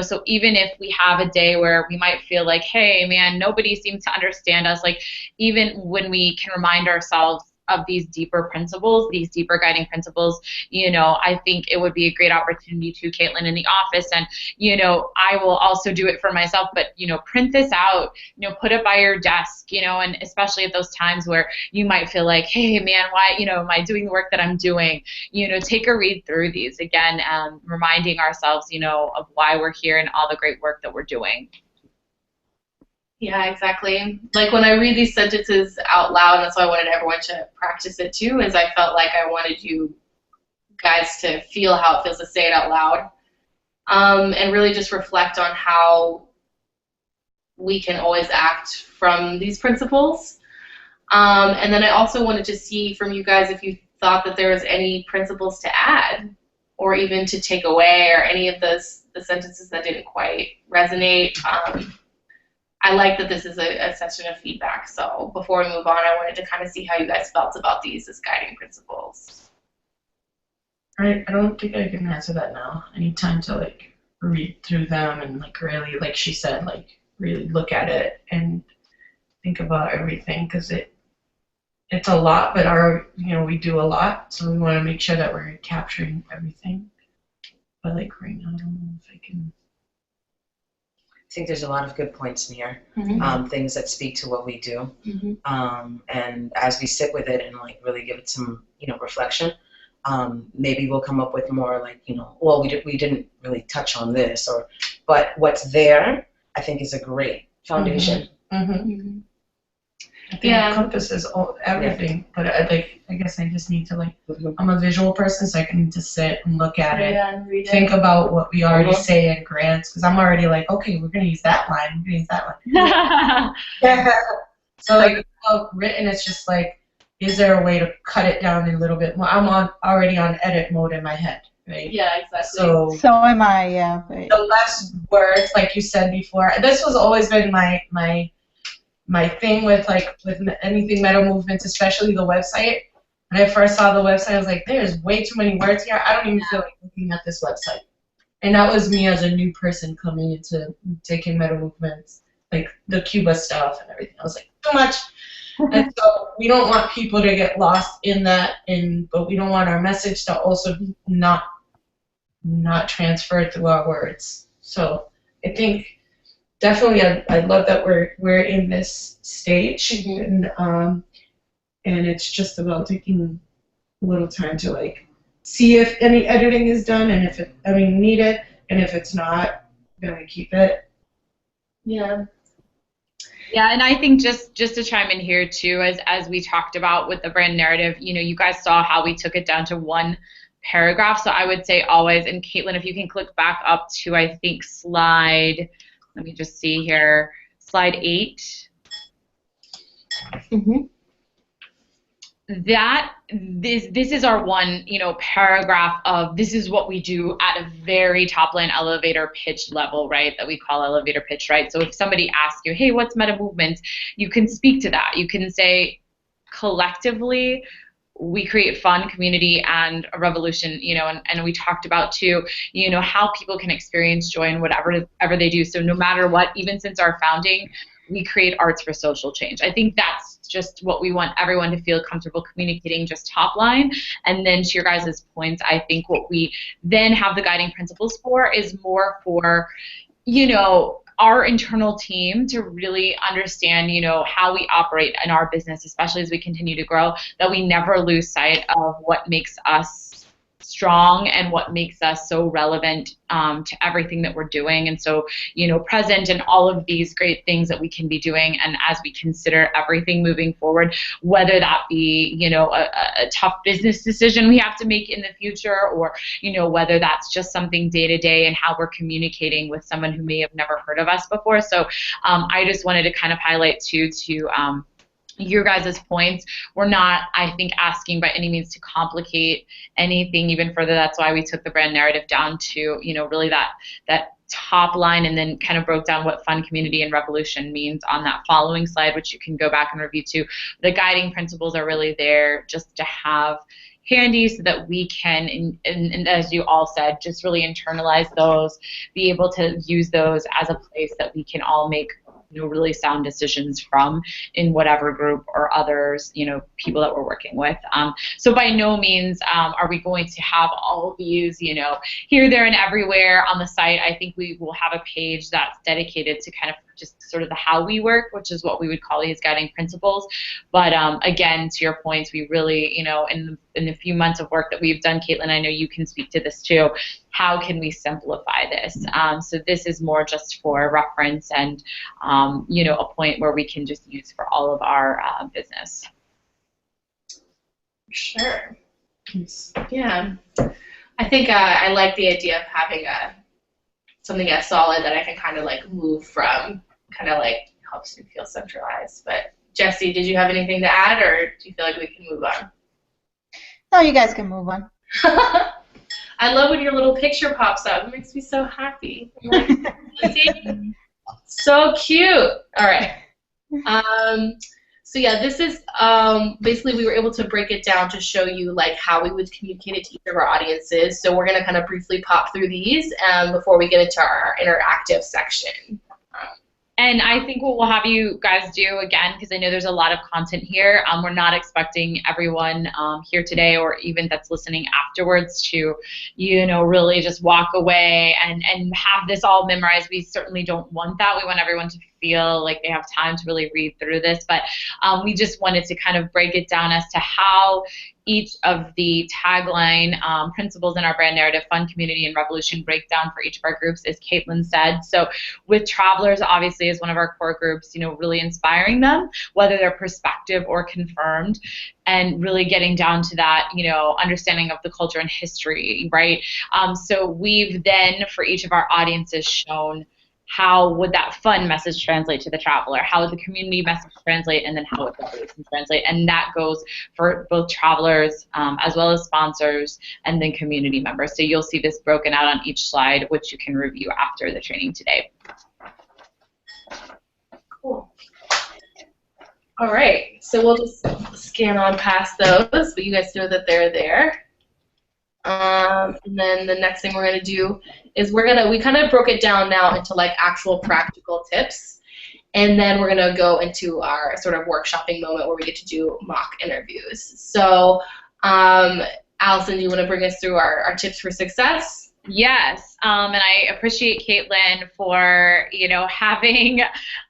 Speaker 4: so even if we have a day where we might feel like, hey, man, nobody seems to understand us, like even when we can remind ourselves of these deeper principles, these deeper guiding principles, I think it would be a great opportunity to Caitlin in the office. And, I will also do it for myself, but, print this out, put it by your desk, and especially at those times where you might feel like, hey, man, why, am I doing the work that I'm doing? Take a read through these again, reminding ourselves, of why we're here and all the great work that we're doing.
Speaker 1: Yeah, exactly. Like when I read these sentences out loud, and that's why I wanted everyone to practice it too, is I felt like I wanted you guys to feel how it feels to say it out loud, and really just reflect on how we can always act from these principles. And then I also wanted to see from you guys if you thought that there was any principles to add or even to take away, or any of the sentences that didn't quite resonate. I like that this is a session of feedback. So before we move on, I wanted to kind of see how you guys felt about these as guiding principles.
Speaker 5: I don't think I can answer that now. I need time to like read through them and like really, like she said, like really look at it and think about everything, because it's a lot, but we do a lot, so we want to make sure that we're capturing everything. But like right now, I don't know if I can.
Speaker 8: I think there's a lot of good points in here, things that speak to what we do. And as we sit with it and like really give it some, reflection, maybe we'll come up with more like, well, we didn't really touch on this, but what's there, I think, is a great foundation.
Speaker 5: I think it encompasses everything, but I guess I just need to like, I'm a visual person, so I can need to sit and look at it,
Speaker 1: and read
Speaker 5: think about what we already say in grants, because I'm already like, okay, we're going to use that line, we're going to use that line. So like, written, it's just like, is there a way to cut it down a little bit more? I'm already on edit mode in my head, right?
Speaker 1: Yeah, exactly.
Speaker 5: So
Speaker 2: am I, yeah.
Speaker 5: the less words, like you said before, this was always been my thing with anything MetaMovements, especially the website. When I first saw the website, I was like, there's way too many words here. I don't even feel like looking at this website. And that was me as a new person coming into taking MetaMovements, like the Cuba stuff and everything. I was like, too much. And so we don't want people to get lost in that, but we don't want our message to also not transfer through our words. So I think definitely, I love that we're in this stage, and it's just about taking a little time to like see if any editing is done, and if need it, and if it's not, then we keep it.
Speaker 1: Yeah.
Speaker 4: Yeah, and I think just to chime in here too, as we talked about with the brand narrative, you guys saw how we took it down to one paragraph. So I would say always, and Caitlin, if you can click back up to, I think, slide. Let me just see here. Slide 8. This is our one, paragraph of this is what we do at a very top line elevator pitch level, right? That we call elevator pitch, right? So if somebody asks you, hey, what's MetaMovements? You can speak to that. You can say, collectively, we create fun, community, and a revolution, and we talked about too, how people can experience joy in whatever they do. So no matter what, even since our founding, we create arts for social change. I think that's just what we want everyone to feel comfortable communicating, just top line. And then to your guys' points, I think what we then have the guiding principles for is more for, our internal team to really understand, how we operate in our business, especially as we continue to grow, that we never lose sight of what makes us strong and what makes us so relevant to everything that we're doing. And so, present in all of these great things that we can be doing. And as we consider everything moving forward, whether that be, a tough business decision we have to make in the future, or, whether that's just something day to day and how we're communicating with someone who may have never heard of us before. So I just wanted to kind of highlight too, your guys' points. We're not, I think, asking by any means to complicate anything even further. That's why we took the brand narrative down to, really that top line, and then kind of broke down what fun, community, and revolution means on that following slide, which you can go back and review too. The guiding principles are really there just to have handy so that we can, and as you all said, just really internalize those, be able to use those as a place that we can all make really sound decisions from in whatever group or others, people that we're working with. So by no means are we going to have all of these, here, there, and everywhere on the site. I think we will have a page that's dedicated to kind of just sort of the how we work, which is what we would call these guiding principles. But again, to your points, we really, in the few months of work that we've done, Caitlin, I know you can speak to this too, how can we simplify this? So this is more just for reference and, a point where we can just use for all of our business.
Speaker 1: Sure. Yeah. I think I like the idea of having something as solid that I can kind of like move from, kind of like helps me feel centralized. But Jesse, did you have anything to add, or do you feel like we can move on?
Speaker 2: No, you guys can move on.
Speaker 1: I love when your little picture pops up. It makes me so happy. So cute. All right. So yeah, this is basically we were able to break it down to show you like how we would communicate it to each of our audiences. So we're gonna kind of briefly pop through these before we get into our interactive section.
Speaker 4: And I think what we'll have you guys do, again, because I know there's a lot of content here, we're not expecting everyone here today or even that's listening afterwards to, really just walk away and have this all memorized. We certainly don't want that. We want everyone to feel like they have time to really read through this. But we just wanted to kind of break it down as to how each of the tagline principles in our brand narrative, fun, community, and revolution breakdown for each of our groups, as Caitlin said. So with travelers, obviously, is one of our core groups, really inspiring them, whether they're prospective or confirmed, and really getting down to that, understanding of the culture and history, right? So we've then, for each of our audiences, shown how would that fun message translate to the traveler? How would the community message translate? And then how would the revolution translate? And that goes for both travelers as well as sponsors and then community members. So you'll see this broken out on each slide, which you can review after the training today.
Speaker 1: Cool. All right. So we'll just scan on past those, but you guys know that they're there. And then the next thing we're going to do is we kind of broke it down now into like actual practical tips, and then we're going to go into our sort of workshopping moment where we get to do mock interviews. So Allison, do you want to bring us through our tips for success?
Speaker 4: Yes, and I appreciate Caitlin for, having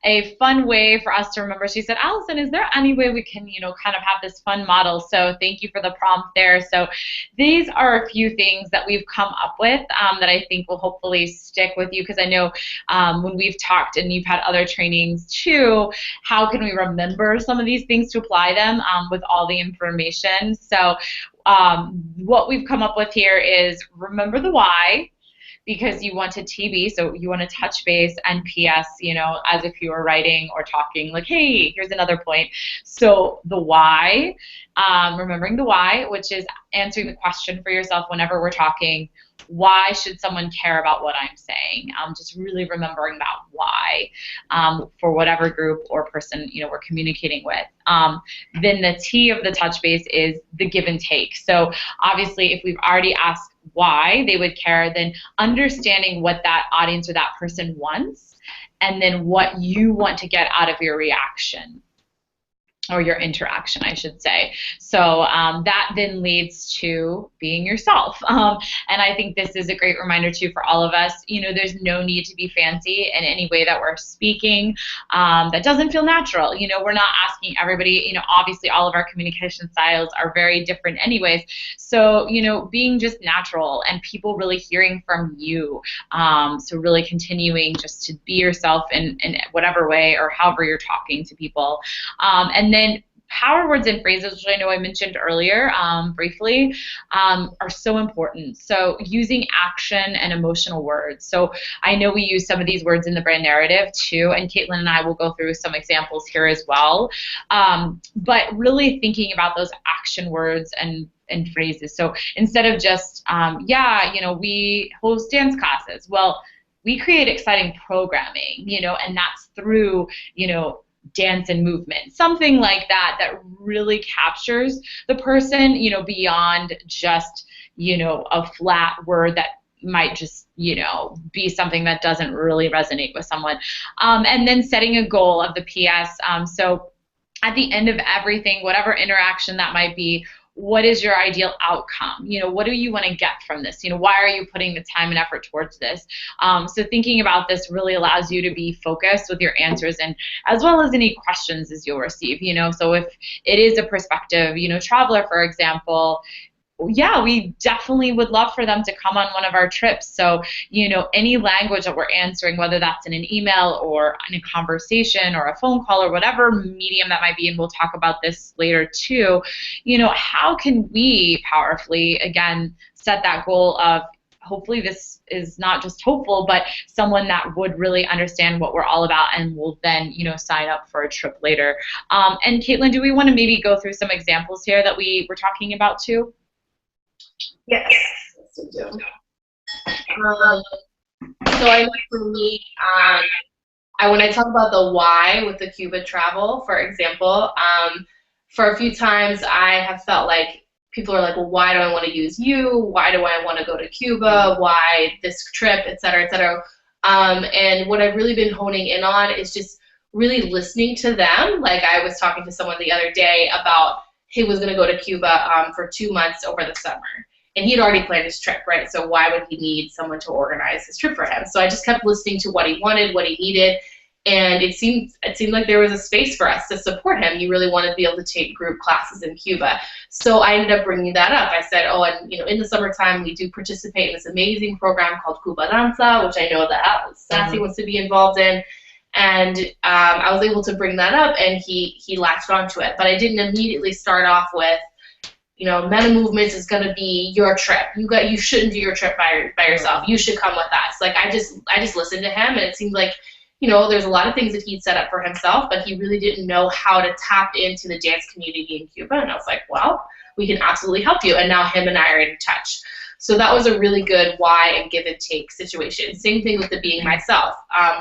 Speaker 4: a fun way for us to remember. She said, Allison, is there any way we can, kind of have this fun model? So thank you for the prompt there. So these are a few things that we've come up with that I think will hopefully stick with you, because I know when we've talked and you've had other trainings too, how can we remember some of these things to apply them with all the information? So what we've come up with here is remember the why, because you want to TB, so you want to touch base, and PS, as if you were writing or talking, like, hey, here's another point. So the why, remembering the why, which is answering the question for yourself whenever we're talking, why should someone care about what I'm saying? Just really remembering that why for whatever group or person we're communicating with. Then the T of the touch base is the give and take. So obviously, if we've already asked why they would care, then understanding what that audience or that person wants, and then what you want to get out of your reaction. Or your interaction, I should say. So that then leads to being yourself. And I think this is a great reminder too for all of us. There's no need to be fancy in any way that we're speaking. That doesn't feel natural. We're not asking everybody, obviously all of our communication styles are very different anyways. So, being just natural and people really hearing from you. So really continuing just to be yourself in whatever way or however you're talking to people. And then power words and phrases, which I know I mentioned earlier briefly, are so important. So using action and emotional words. So I know we use some of these words in the brand narrative too, and Caitlin and I will go through some examples here as well. But really thinking about those action words and phrases. So instead of just, we host dance classes. Well, we create exciting programming, and that's through, dance and movement, something like that really captures the person, beyond just, a flat word that might just, be something that doesn't really resonate with someone. And then setting a goal of the PS. So at the end of everything, whatever interaction that might be, what is your ideal outcome? What do you want to get from this? Why are you putting the time and effort towards this? So thinking about this really allows you to be focused with your answers, and as well as any questions as you'll receive. So if it is a prospective, traveler, for example, yeah, we definitely would love for them to come on one of our trips. So, any language that we're answering, whether that's in an email or in a conversation or a phone call or whatever medium that might be, and we'll talk about this later too, how can we powerfully, again, set that goal of, hopefully this is not just hopeful, but someone that would really understand what we're all about and will then, sign up for a trip later. And Caitlin, do we want to maybe go through some examples here that we were talking about too?
Speaker 1: Yes. So I know for me, when I talk about the why with the Cuba travel, for example, for a few times I have felt like people are like, well, why do I want to use you? Why do I want to go to Cuba? Why this trip, et cetera, et cetera. And what I've really been honing in on is just really listening to them. Like I was talking to someone the other day about he was going to go to Cuba for 2 months over the summer. And he'd already planned his trip, right? So why would he need someone to organize his trip for him? So I just kept listening to what he wanted, what he needed, and it seemed like there was a space for us to support him. He really wanted to be able to take group classes in Cuba. So I ended up bringing that up. I said, oh, and in the summertime we do participate in this amazing program called Cuba Danza, which I know that Sassy wants to be involved in. And I was able to bring that up, and he latched onto it. But I didn't immediately start off with, MetaMovements is going to be your trip. You shouldn't do your trip by yourself. You should come with us. Like I just listened to him, and it seemed like, there's a lot of things that he'd set up for himself, but he really didn't know how to tap into the dance community in Cuba. And I was like, well, we can absolutely help you. And now him and I are in touch. So that was a really good why and give and take situation. Same thing with the being myself.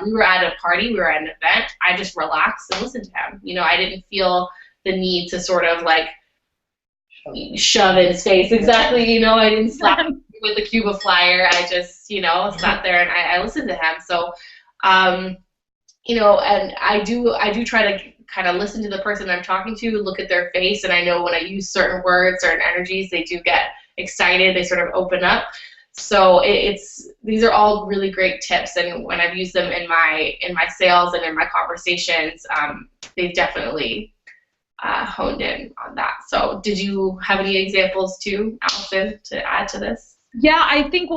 Speaker 1: We were at a party, we were at an event. I just relaxed and listened to him. I didn't feel the need to sort of like shove in his face. Exactly. I didn't slap him with the Cuba flyer. I just, sat there and I listened to him. So, and I do try to kind of listen to the person I'm talking to, look at their face, and I know when I use certain words, certain energies, they do get excited, they sort of open up. So these are all really great tips, and when I've used them in my sales and in my conversations, they've definitely honed in on that. So did you have any examples too, Allison, to add to this?
Speaker 4: Yeah, I think,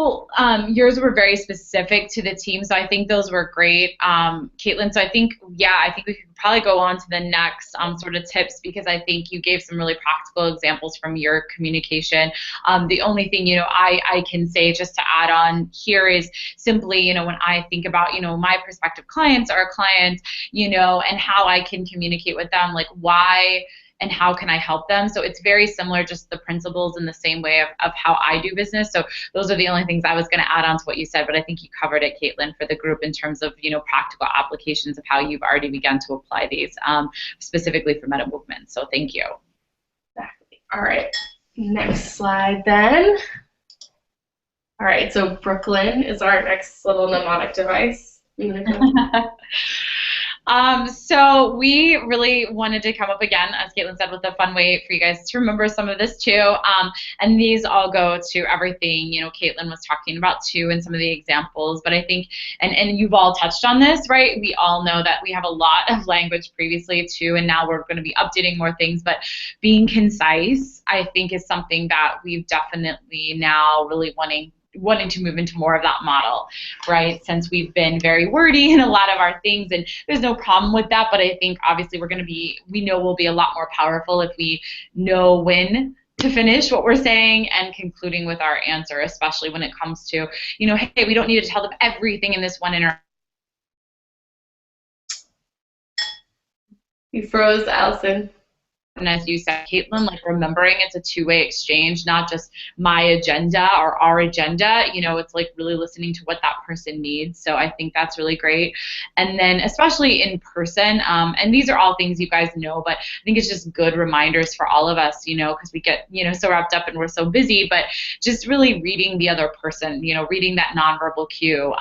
Speaker 4: yours were very specific to the team, so I think those were great, Caitlin. So I think we could probably go on to the next sort of tips, because I think you gave some really practical examples from your communication. The only thing, I can say just to add on here is simply, when I think about, my prospective clients or clients, and how I can communicate with them, like why and how can I help them? So it's very similar, just the principles in the same way of how I do business. So those are the only things I was going to add on to what you said, but I think you covered it, Caitlin, for the group in terms of, practical applications of how you've already begun to apply these, specifically for MetaMovements. So thank you.
Speaker 1: Exactly. All right. Next slide then. All right, so Brooklyn is our next little mnemonic device.
Speaker 4: So we really wanted to come up again, as Caitlin said, with a fun way for you guys to remember some of this too. And these all go to everything, Caitlin was talking about too in some of the examples. But I think, and you've all touched on this, right? We all know that we have a lot of language previously too, and now we're going to be updating more things. But being concise, I think, is something that we've definitely now really wanting to move into more of that model, right? Since we've been very wordy in a lot of our things, and there's no problem with that, but I think obviously we know we'll be a lot more powerful if we know when to finish what we're saying and concluding with our answer, especially when it comes to, hey, we don't need to tell them everything in this one interaction.
Speaker 1: You froze, Allison.
Speaker 4: And as you said, Caitlin, like remembering it's a two-way exchange, not just my agenda or our agenda. It's like really listening to what that person needs. So I think that's really great. And then especially in person, and these are all things you guys know, but I think it's just good reminders for all of us, because we get, so wrapped up and we're so busy, but just really reading the other person, reading that nonverbal cue.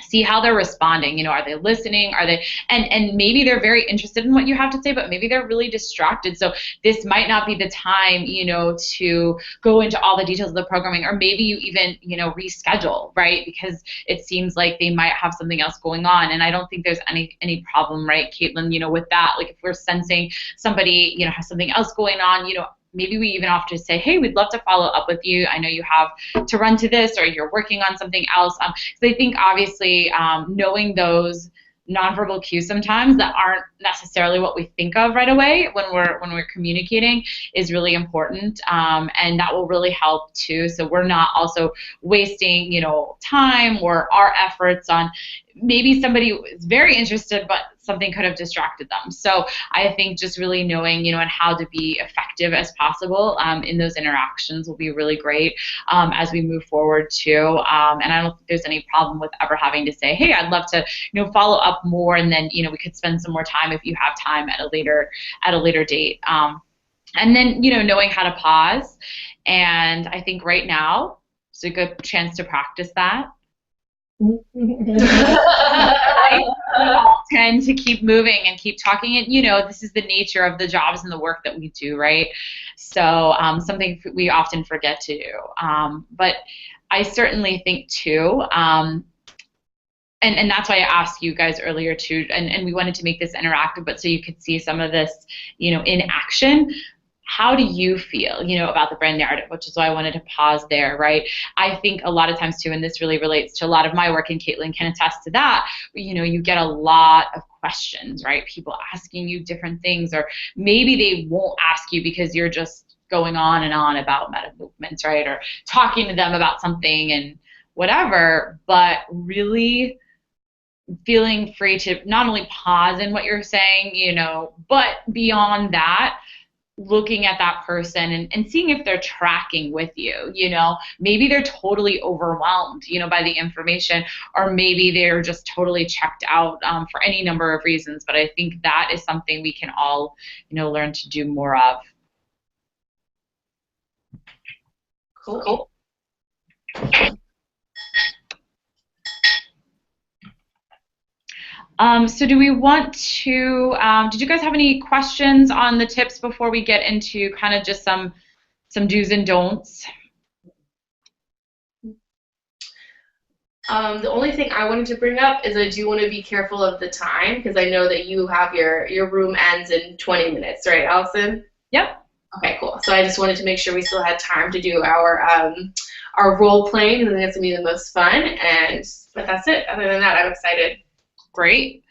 Speaker 4: See how they're responding. Are they listening? Are they, and maybe they're very interested in what you have to say, but maybe they're really distracted. So this might not be the time, to go into all the details of the programming, or maybe you even, reschedule, right? Because it seems like they might have something else going on. And I don't think there's any problem, right, Caitlin, with that. Like if we're sensing somebody, has something else going on, maybe we even have to say, hey, we'd love to follow up with you. I know you have to run to this, or you're working on something else. So I think obviously knowing those nonverbal cues sometimes that aren't necessarily what we think of right away when we're communicating is really important, and that will really help too. So we're not also wasting time or our efforts on maybe somebody is very interested, but something could have distracted them. So I think just really knowing, and how to be effective as possible in those interactions will be really great as we move forward too. And I don't think there's any problem with ever having to say, hey, I'd love to, follow up more, and then, we could spend some more time if you have time at a later date. And then, knowing how to pause. And I think right now is a good chance to practice that. I tend to keep moving and keep talking, and this is the nature of the jobs and the work that we do, right? So something we often forget to do, but I certainly think too, and that's why I asked you guys earlier too, and we wanted to make this interactive, but so you could see some of this, in action. How do you feel, about the brand narrative, which is why I wanted to pause there, right? I think a lot of times too, and this really relates to a lot of my work, and Caitlin can attest to that, you get a lot of questions, right? People asking you different things, or maybe they won't ask you because you're just going on and on about MetaMovements, right? Or talking to them about something and whatever, but really feeling free to not only pause in what you're saying, but beyond that, looking at that person and seeing if they're tracking with you, maybe they're totally overwhelmed, by the information, or maybe they're just totally checked out for any number of reasons. But I think that is something we can all, learn to do more of. Cool. So do we want to, did you guys have any questions on the tips before we get into kind of just some do's and don'ts?
Speaker 1: The only thing I wanted to bring up is I do want to be careful of the time, because I know that you have your room ends in 20 minutes, right, Allison?
Speaker 4: Yep.
Speaker 1: Okay, cool. So I just wanted to make sure we still had time to do our role playing, because I think it's gonna be the most fun. But that's it. Other than that, I'm excited.
Speaker 4: Great.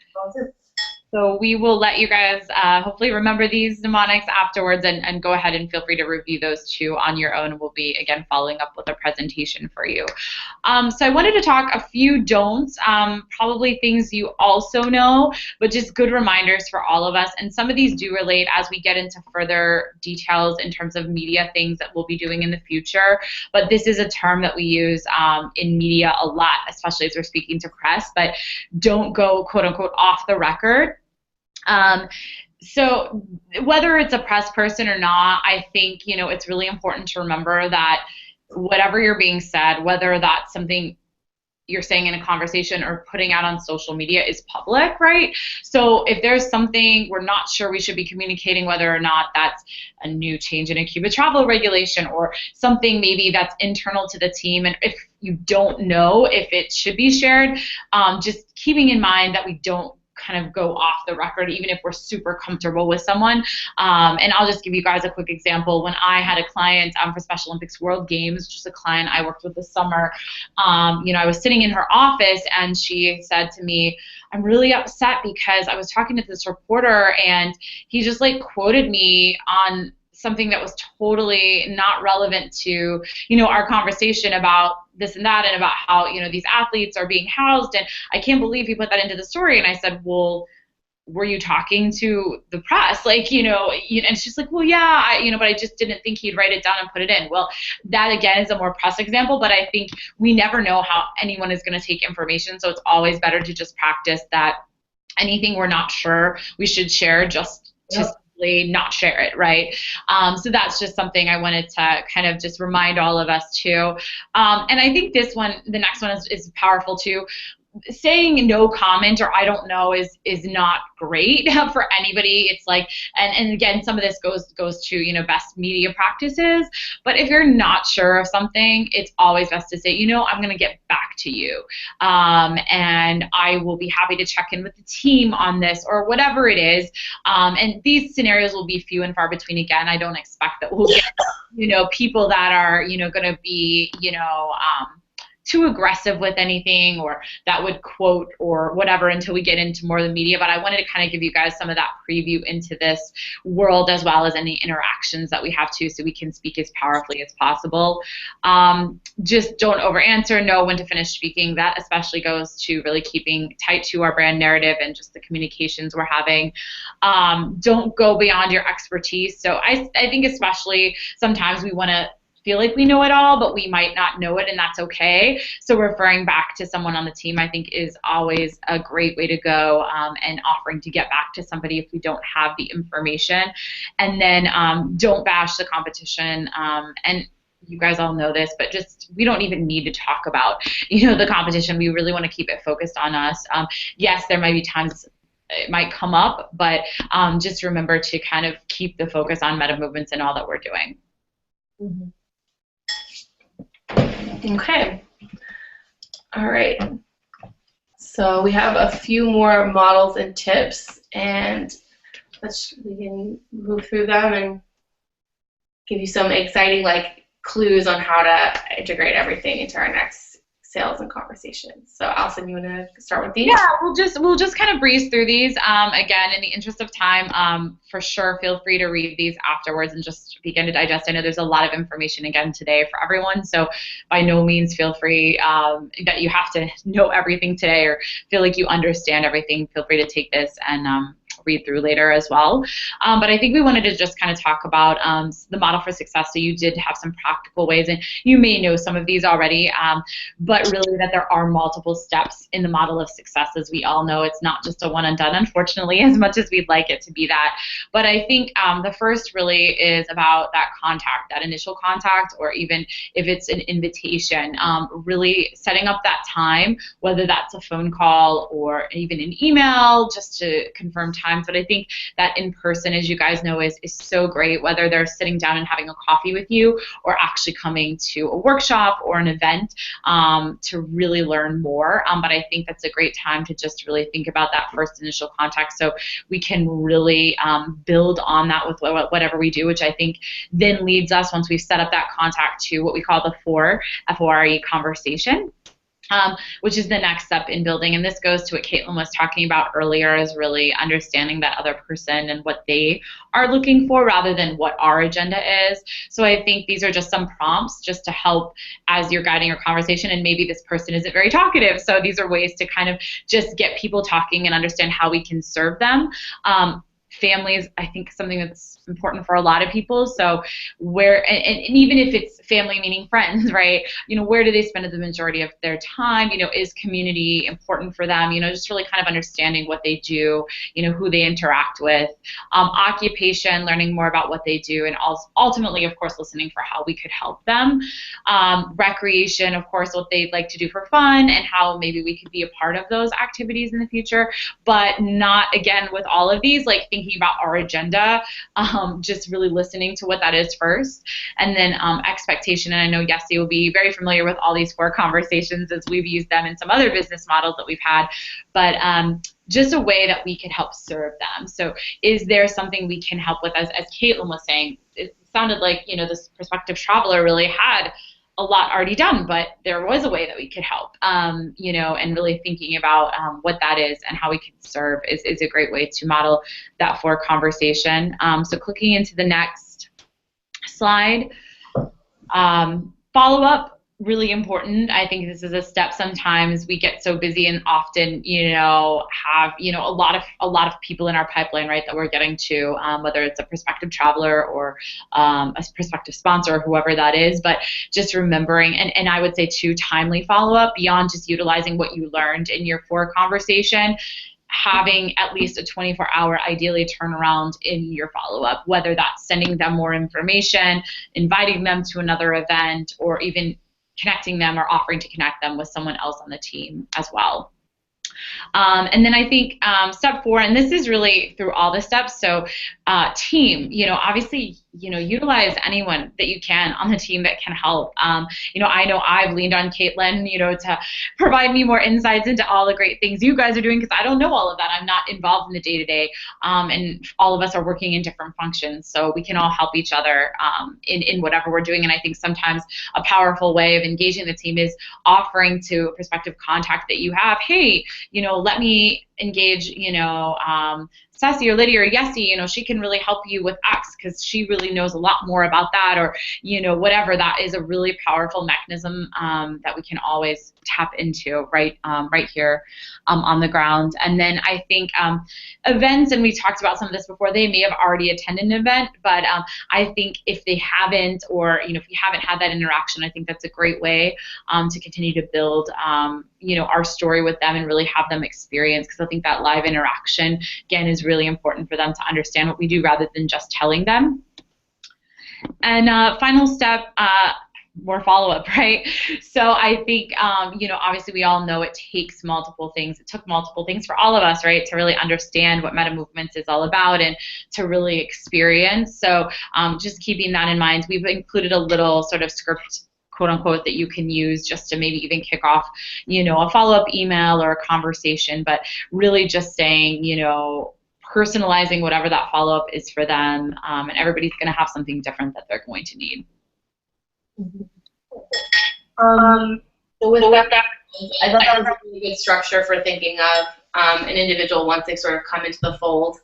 Speaker 4: So we will let you guys hopefully remember these mnemonics afterwards, and go ahead and feel free to review those too on your own. We'll be, again, following up with a presentation for you. So I wanted to talk a few don'ts, probably things you also know, but just good reminders for all of us. And some of these do relate as we get into further details in terms of media things that we'll be doing in the future. But this is a term that we use in media a lot, especially as we're speaking to press, but don't go, quote unquote, off the record. So whether it's a press person or not, I think, it's really important to remember that whatever you're being said, whether that's something you're saying in a conversation or putting out on social media, is public, right? So if there's something we're not sure we should be communicating, whether or not that's a new change in a Cuba travel regulation or something maybe that's internal to the team, and if you don't know if it should be shared, just keeping in mind that we don't kind of go off the record, even if we're super comfortable with someone. And I'll just give you guys a quick example. When I had a client for Special Olympics World Games, just a client I worked with this summer, I was sitting in her office and she said to me, I'm really upset because I was talking to this reporter and he just like quoted me on something that was totally not relevant to, our conversation about this and that, and about how, these athletes are being housed, and I can't believe he put that into the story. And I said, well, were you talking to the press? Like, and she's like, well, yeah, but I just didn't think he'd write it down and put it in. Well, that again is a more press example, but I think we never know how anyone is going to take information. So it's always better to just practice that anything we're not sure we should share, just to simply not share it, right? So that's just something I wanted to kind of just remind all of us too. And I think the next one is powerful too. Saying no comment or I don't know is not great for anybody. It's like, and again, some of this goes to, best media practices. But if you're not sure of something, it's always best to say, I'm going to get back to you. And I will be happy to check in with the team on this or whatever it is. And these scenarios will be few and far between. Again, I don't expect that we'll get, people that are, going to be, too aggressive with anything or that would quote or whatever until we get into more of the media. But I wanted to kind of give you guys some of that preview into this world as well as any interactions that we have too, so we can speak as powerfully as possible. Just don't over answer, know when to finish speaking. That especially goes to really keeping tight to our brand narrative and just the communications we're having. Don't go beyond your expertise. So I think especially sometimes we want to feel like we know it all, but we might not know it, and that's okay. So referring back to someone on the team, I think, is always a great way to go, and offering to get back to somebody if we don't have the information. And then don't bash the competition. And you guys all know this, but just we don't even need to talk about, the competition. We really want to keep it focused on us. Yes, there might be times it might come up, but just remember to kind of keep the focus on MetaMovements and all that we're doing.
Speaker 1: Mm-hmm. Okay. All right. So we have a few more models and tips, and we can move through them and give you some exciting clues on how to integrate everything into our next sales and conversations. So Allison, you want to start with these?
Speaker 4: Yeah, we'll just kind of breeze through these. Again, in the interest of time, for sure, feel free to read these afterwards and just begin to digest. I know there's a lot of information again today for everyone, so by no means feel free that you have to know everything today or feel like you understand everything. Feel free to take this and read through later as well. But I think we wanted to just kind of talk about the model for success. So you did have some practical ways, and you may know some of these already, but really that there are multiple steps in the model of success. As we all know, it's not just a one and done, unfortunately, as much as we'd like it to be that. But I think the first really is about that contact, that initial contact, or even if it's an invitation, really setting up that time, whether that's a phone call or even an email, just to confirm times. But I think that in person, as you guys know, is so great, whether they're sitting down and having a coffee with you or actually coming to a workshop or an event to really learn more. But I think that's a great time to just really think about that first initial contact, so we can really build on that with whatever we do, which I think then leads us, once we've set up that contact, to what we call the FORE conversation. Which is the next step in building. And this goes to what Caitlin was talking about earlier, is really understanding that other person and what they are looking for rather than what our agenda is. So I think these are just some prompts just to help as you're guiding your conversation, and maybe this person isn't very talkative. So these are ways to kind of just get people talking and understand how we can serve them. Families, I think, something that's important for a lot of people. So where, and even if it's family meaning friends, right? Where do they spend the majority of their time? Is community important for them? Just really kind of understanding what they do, who they interact with. Occupation, learning more about what they do, and ultimately, of course, listening for how we could help them. Recreation, of course, what they'd like to do for fun and how maybe we could be a part of those activities in the future, but not, again, with all of these, thinking about our agenda, just really listening to what that is first. And then expectation, and I know Yessie will be very familiar with all these 4 conversations as we've used them in some other business models that we've had, but just a way that we can help serve them. So is there something we can help with? As Caitlin was saying, it sounded like, this prospective traveler really had a lot already done, but there was a way that we could help, and really thinking about what that is and how we can serve is a great way to model that for conversation. So clicking into the next slide, follow up. really important. I think this is a step. Sometimes we get so busy and often, have, a lot of people in our pipeline, right, that we're getting to, whether it's a prospective traveler or a prospective sponsor, whoever that is. But just remembering, and I would say too, timely follow-up beyond just utilizing what you learned in your 4 conversation, having at least a 24-hour ideally turnaround in your follow-up, whether that's sending them more information, inviting them to another event, or even connecting them or offering to connect them with someone else on the team as well. And then I think step 4, and this is really through all the steps, so team, obviously, utilize anyone that you can on the team that can help. I know I've leaned on Caitlin, to provide me more insights into all the great things you guys are doing, because I don't know all of that. I'm not involved in the day-to-day, and all of us are working in different functions, so we can all help each other in whatever we're doing. And I think sometimes a powerful way of engaging the team is offering to a prospective contact that you have, hey, let me engage, Sassy or Lydia or Yessie, she can really help you with X because she really knows a lot more about that, or, whatever. That is a really powerful mechanism that we can always tap into right here on the ground. And then I think events, and we talked about some of this before, they may have already attended an event, but I think if they haven't, or, if you haven't had that interaction, I think that's a great way to continue to build, our story with them and really have them experience, because I think that live interaction, again, is really important for them to understand what we do rather than just telling them. And final step, more follow-up, right? So I think, obviously we all know it takes multiple things. It took multiple things for all of us, right, to really understand what MetaMovements is all about and to really experience. So just keeping that in mind, we've included a little sort of script, quote unquote, that you can use just to maybe even kick off, a follow-up email or a conversation, but really just saying, personalizing whatever that follow-up is for them, and everybody's going to have something different that they're going to need.
Speaker 1: So with that, I thought that was a really good structure for thinking of an individual once they sort of come into the fold.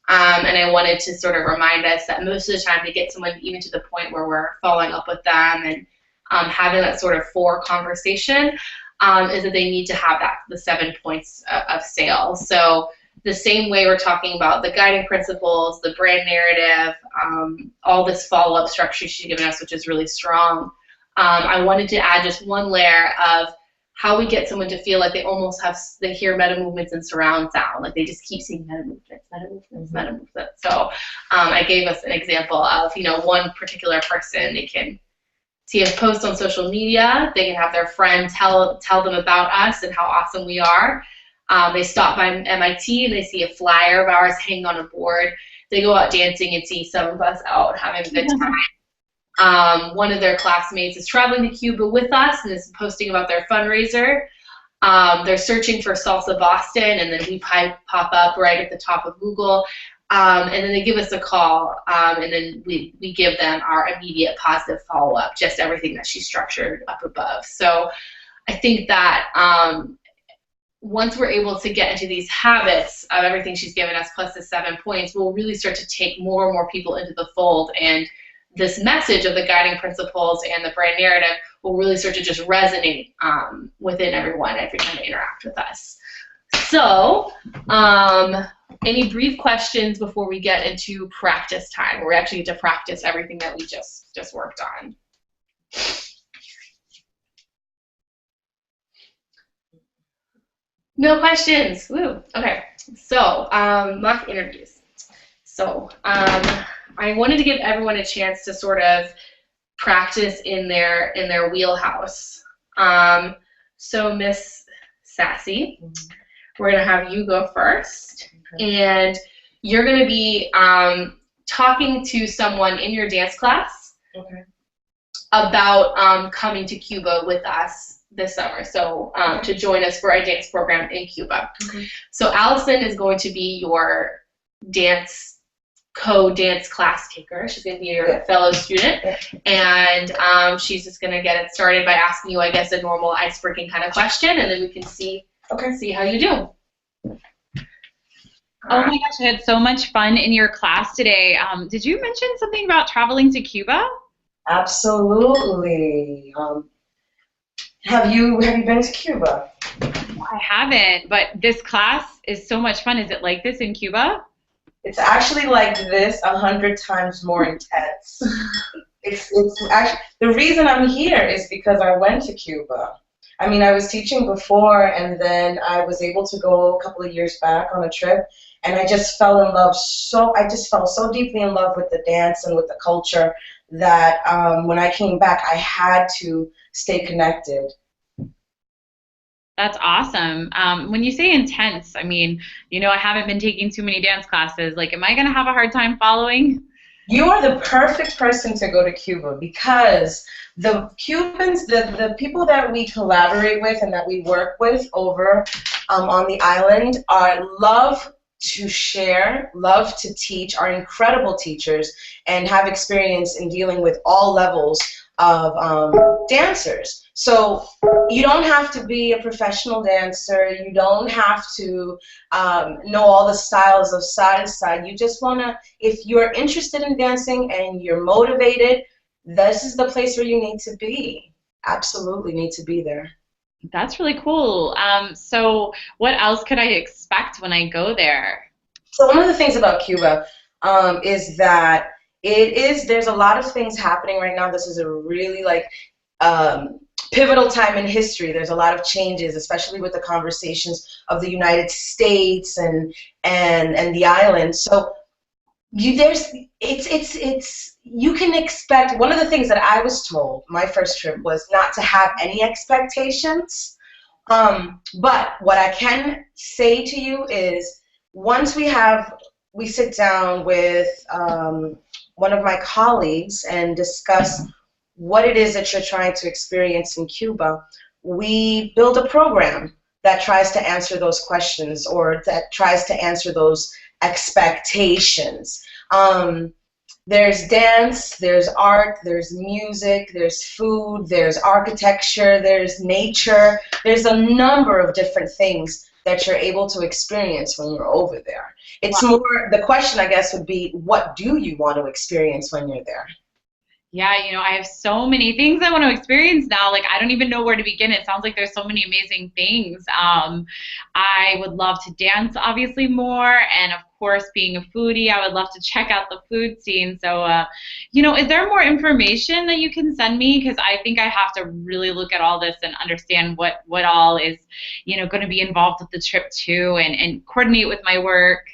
Speaker 1: And I wanted to sort of remind us that most of the time to get someone even to the point where we're following up with them and having that sort of 4 conversation is that they need to have the 7 points of sales. So the same way we're talking about the guiding principles, the brand narrative, all this follow-up structure she's given us, which is really strong. I wanted to add just one layer of how we get someone to feel like they almost they hear MetaMovements in surround sound, like they just keep seeing MetaMovements, MetaMovements. So I gave us an example of, one particular person, they can see a post on social media, they can have their friend tell them about us and how awesome we are. They stop by MIT and they see a flyer of ours hanging on a board. They go out dancing and see some of us out having a good time. One of their classmates is traveling to Cuba with us and is posting about their fundraiser. They're searching for Salsa Boston, and then we pop up right at the top of Google. And then they give us a call, and then we give them our immediate positive follow-up, just everything that she structured up above. So I think that once we're able to get into these habits of everything she's given us plus the 7 points, we'll really start to take more and more people into the fold, and this message of the guiding principles and the brand narrative will really start to just resonate within everyone every time they interact with us. So, any brief questions before we get into practice time, where we actually get to practice everything that we just worked on? No questions. Woo. Okay. So, mock interviews. So, I wanted to give everyone a chance to sort of practice in their wheelhouse. So, Miss Sassy, we're gonna have you go first, and you're gonna be talking to someone in your dance class about coming to Cuba with us this summer, so to join us for a dance program in Cuba. So Allison is going to be your co-dance class taker. She's going to be your fellow student, and she's just going to get it started by asking you, I guess, a normal ice-breaking kind of question, and then we can see how you do.
Speaker 4: Oh my gosh, I had so much fun in your class today. Did you mention something about traveling to Cuba?
Speaker 8: Absolutely.
Speaker 3: Have you been to Cuba?
Speaker 4: I haven't, but this class is so much fun. Is it like this in Cuba?
Speaker 3: It's actually like this 100 times more intense. It's actually the reason I'm here is because I went to Cuba. I mean, I was teaching before, and then I was able to go a couple of years back on a trip, and I just fell in love. I just fell so deeply in love with the dance and with the culture that when I came back, I had to stay connected.
Speaker 4: That's awesome. When you say intense, I mean, I haven't been taking too many dance classes. Like, am I going to have a hard time following?
Speaker 3: You are the perfect person to go to Cuba because the Cubans, the people that we collaborate with and that we work with over on the island love to share, love to teach, are incredible teachers, and have experience in dealing with all levels of dancers. So you don't have to be a professional dancer. You don't have to know all the styles of salsa. You just want to, if you're interested in dancing and you're motivated, this is the place where you need to be. Absolutely need to be there.
Speaker 4: That's really cool. So what else could I expect when I go there?
Speaker 3: So one of the things about Cuba is that there's a lot of things happening right now. This is a really pivotal time in history. There's a lot of changes, especially with the conversations of the United States and the island. So you can expect. One of the things that I was told my first trip was not to have any expectations. But what I can say to you is once we sit down with one of my colleagues and discuss what it is that you're trying to experience in Cuba, we build a program that tries to answer those questions or that tries to answer those expectations. There's dance, there's art, there's music, there's food, there's architecture, there's nature. There's a number of different things that you're able to experience when you're over there. It's more, the question, I guess, would be, what do you want to experience when you're there?
Speaker 4: Yeah, I have so many things I want to experience now. Like, I don't even know where to begin. It sounds like there's so many amazing things. I would love to dance, obviously, more. And, of course, being a foodie, I would love to check out the food scene. So, is there more information that you can send me? Because I think I have to really look at all this and understand what all is, going to be involved with the trip, too, and coordinate with my work.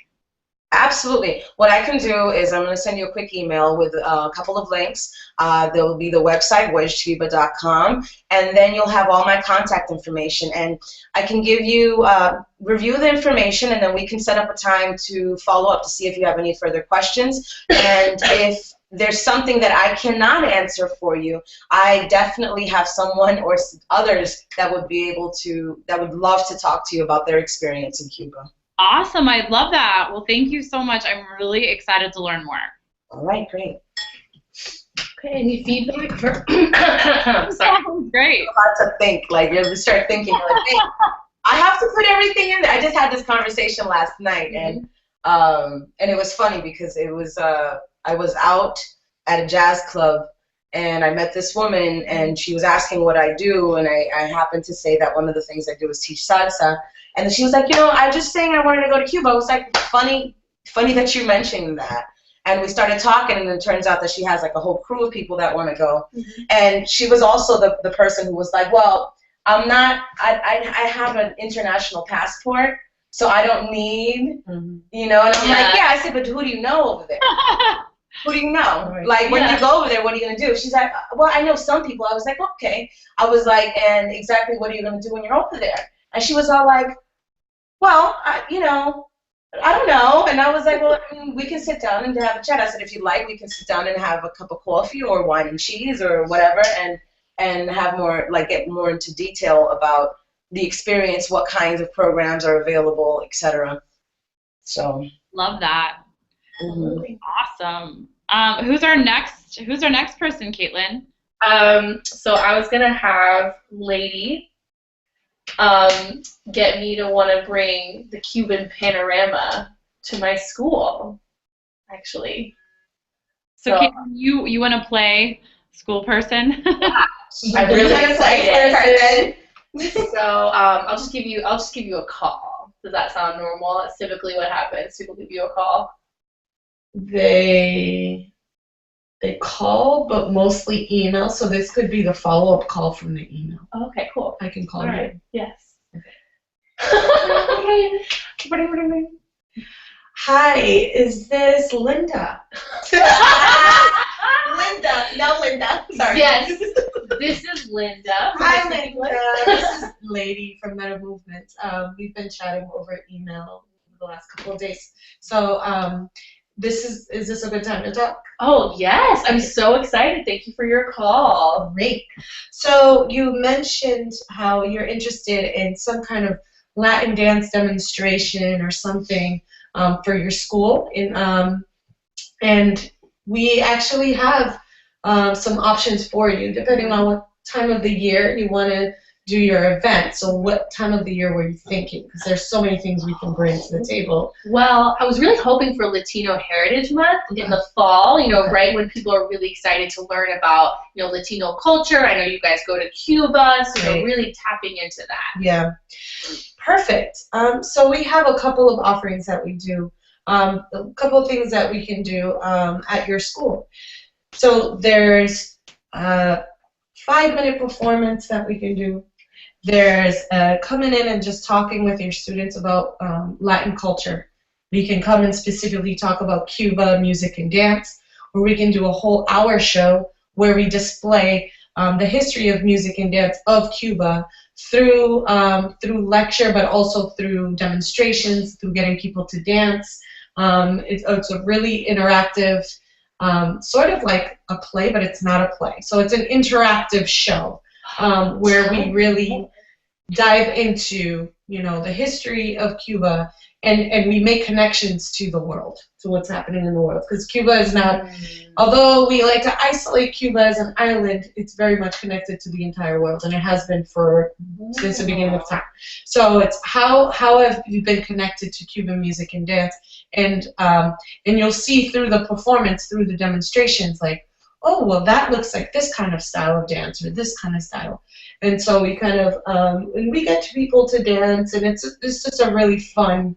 Speaker 3: Absolutely. What I can do is I'm going to send you a quick email with a couple of links. There will be the website, voyagecuba.com, and then you'll have all my contact information. And I can give you, review the information, and then we can set up a time to follow up to see if you have any further questions. And if there's something that I cannot answer for you, I definitely have someone or others that would love to talk to you about their experience in Cuba.
Speaker 4: Awesome. I love that. Well, thank you so much. I'm really excited to learn more.
Speaker 3: All right, great.
Speaker 1: Okay, any feedback for I'm sorry.
Speaker 4: Great.
Speaker 3: It's hard to think. Like, you start thinking, like, hey, I have to put everything in there. I just had this conversation last night, and it was funny because it was I was out at a jazz club, and I met this woman, and she was asking what I do, and I happened to say that one of the things I do is teach salsa. And she was like, I was just saying I wanted to go to Cuba. I was like, funny that you mentioned that. And we started talking, and it turns out that she has like a whole crew of people that want to go. Mm-hmm. And she was also the person who was like, well, I'm not, I have an international passport, so I don't need, and I'm like, yeah, I said, but who do you know over there? Who do you know? Right. Like, when you go over there, what are you going to do? She's like, well, I know some people. I was like, okay. I was like, and exactly what are you going to do when you're over there? And she was all like, well, I don't know. And I was like, well, we can sit down and have a chat. I said, if you'd like, we can sit down and have a cup of coffee or wine and cheese or whatever, and have more, like, get more into detail about the experience, what kinds of programs are available, etc. So.
Speaker 4: Love that. Mm-hmm. Awesome. Who's our next person, Caitlin?
Speaker 1: So I was gonna have Lady get me to want to bring the Cuban panorama to my school, actually.
Speaker 4: So Caitlin, you want to play school person?
Speaker 1: Yeah. I'm really excited.
Speaker 5: Okay.
Speaker 1: So I'll just give you a call. Does that sound normal? That's typically what happens. People give you a call.
Speaker 5: They call, but mostly email. So this could be the follow-up call from the email.
Speaker 1: Oh, okay, cool.
Speaker 5: I can call
Speaker 1: All
Speaker 5: you.
Speaker 1: right. Yes.
Speaker 5: Hi, is this Linda? Linda, no Linda. Sorry.
Speaker 1: Yes. This is Linda.
Speaker 5: Hi, Linda. This is Lady from MetaMovements. We've been chatting over email the last couple of days. So, is this a good time to talk?
Speaker 1: Oh, yes. I'm so excited. Thank you for your call.
Speaker 5: Great. So you mentioned how you're interested in some kind of Latin dance demonstration or something for your school. And we actually have some options for you, depending on what time of the year you want to do your event. So what time of the year were you thinking? Because there's so many things we can bring to the table.
Speaker 1: Well, I was really hoping for Latino Heritage Month in the fall, right when people are really excited to learn about, Latino culture. I know you guys go to Cuba, so
Speaker 5: Right.
Speaker 1: really tapping into that.
Speaker 5: Yeah. Perfect. So we have a couple of offerings that we do, a couple of things that we can do at your school. So there's a 5-minute performance that we can do. There's coming in and just talking with your students about Latin culture. We can come and specifically talk about Cuba, music and dance, or we can do a whole hour show where we display the history of music and dance of Cuba through lecture, but also through demonstrations, through getting people to dance. It's a really interactive, sort of like a play, but it's not a play. So it's an interactive show where we really dive into, the history of Cuba, and we make connections to the world, to what's happening in the world. Because Cuba is not, although we like to isolate Cuba as an island, it's very much connected to the entire world, and it has been since the beginning of time. So it's how have you been connected to Cuban music and dance, and you'll see through the performance, through the demonstrations, like, oh, well, that looks like this kind of style of dance or this kind of style. And so we kind of, and we get people to dance, and it's just a really fun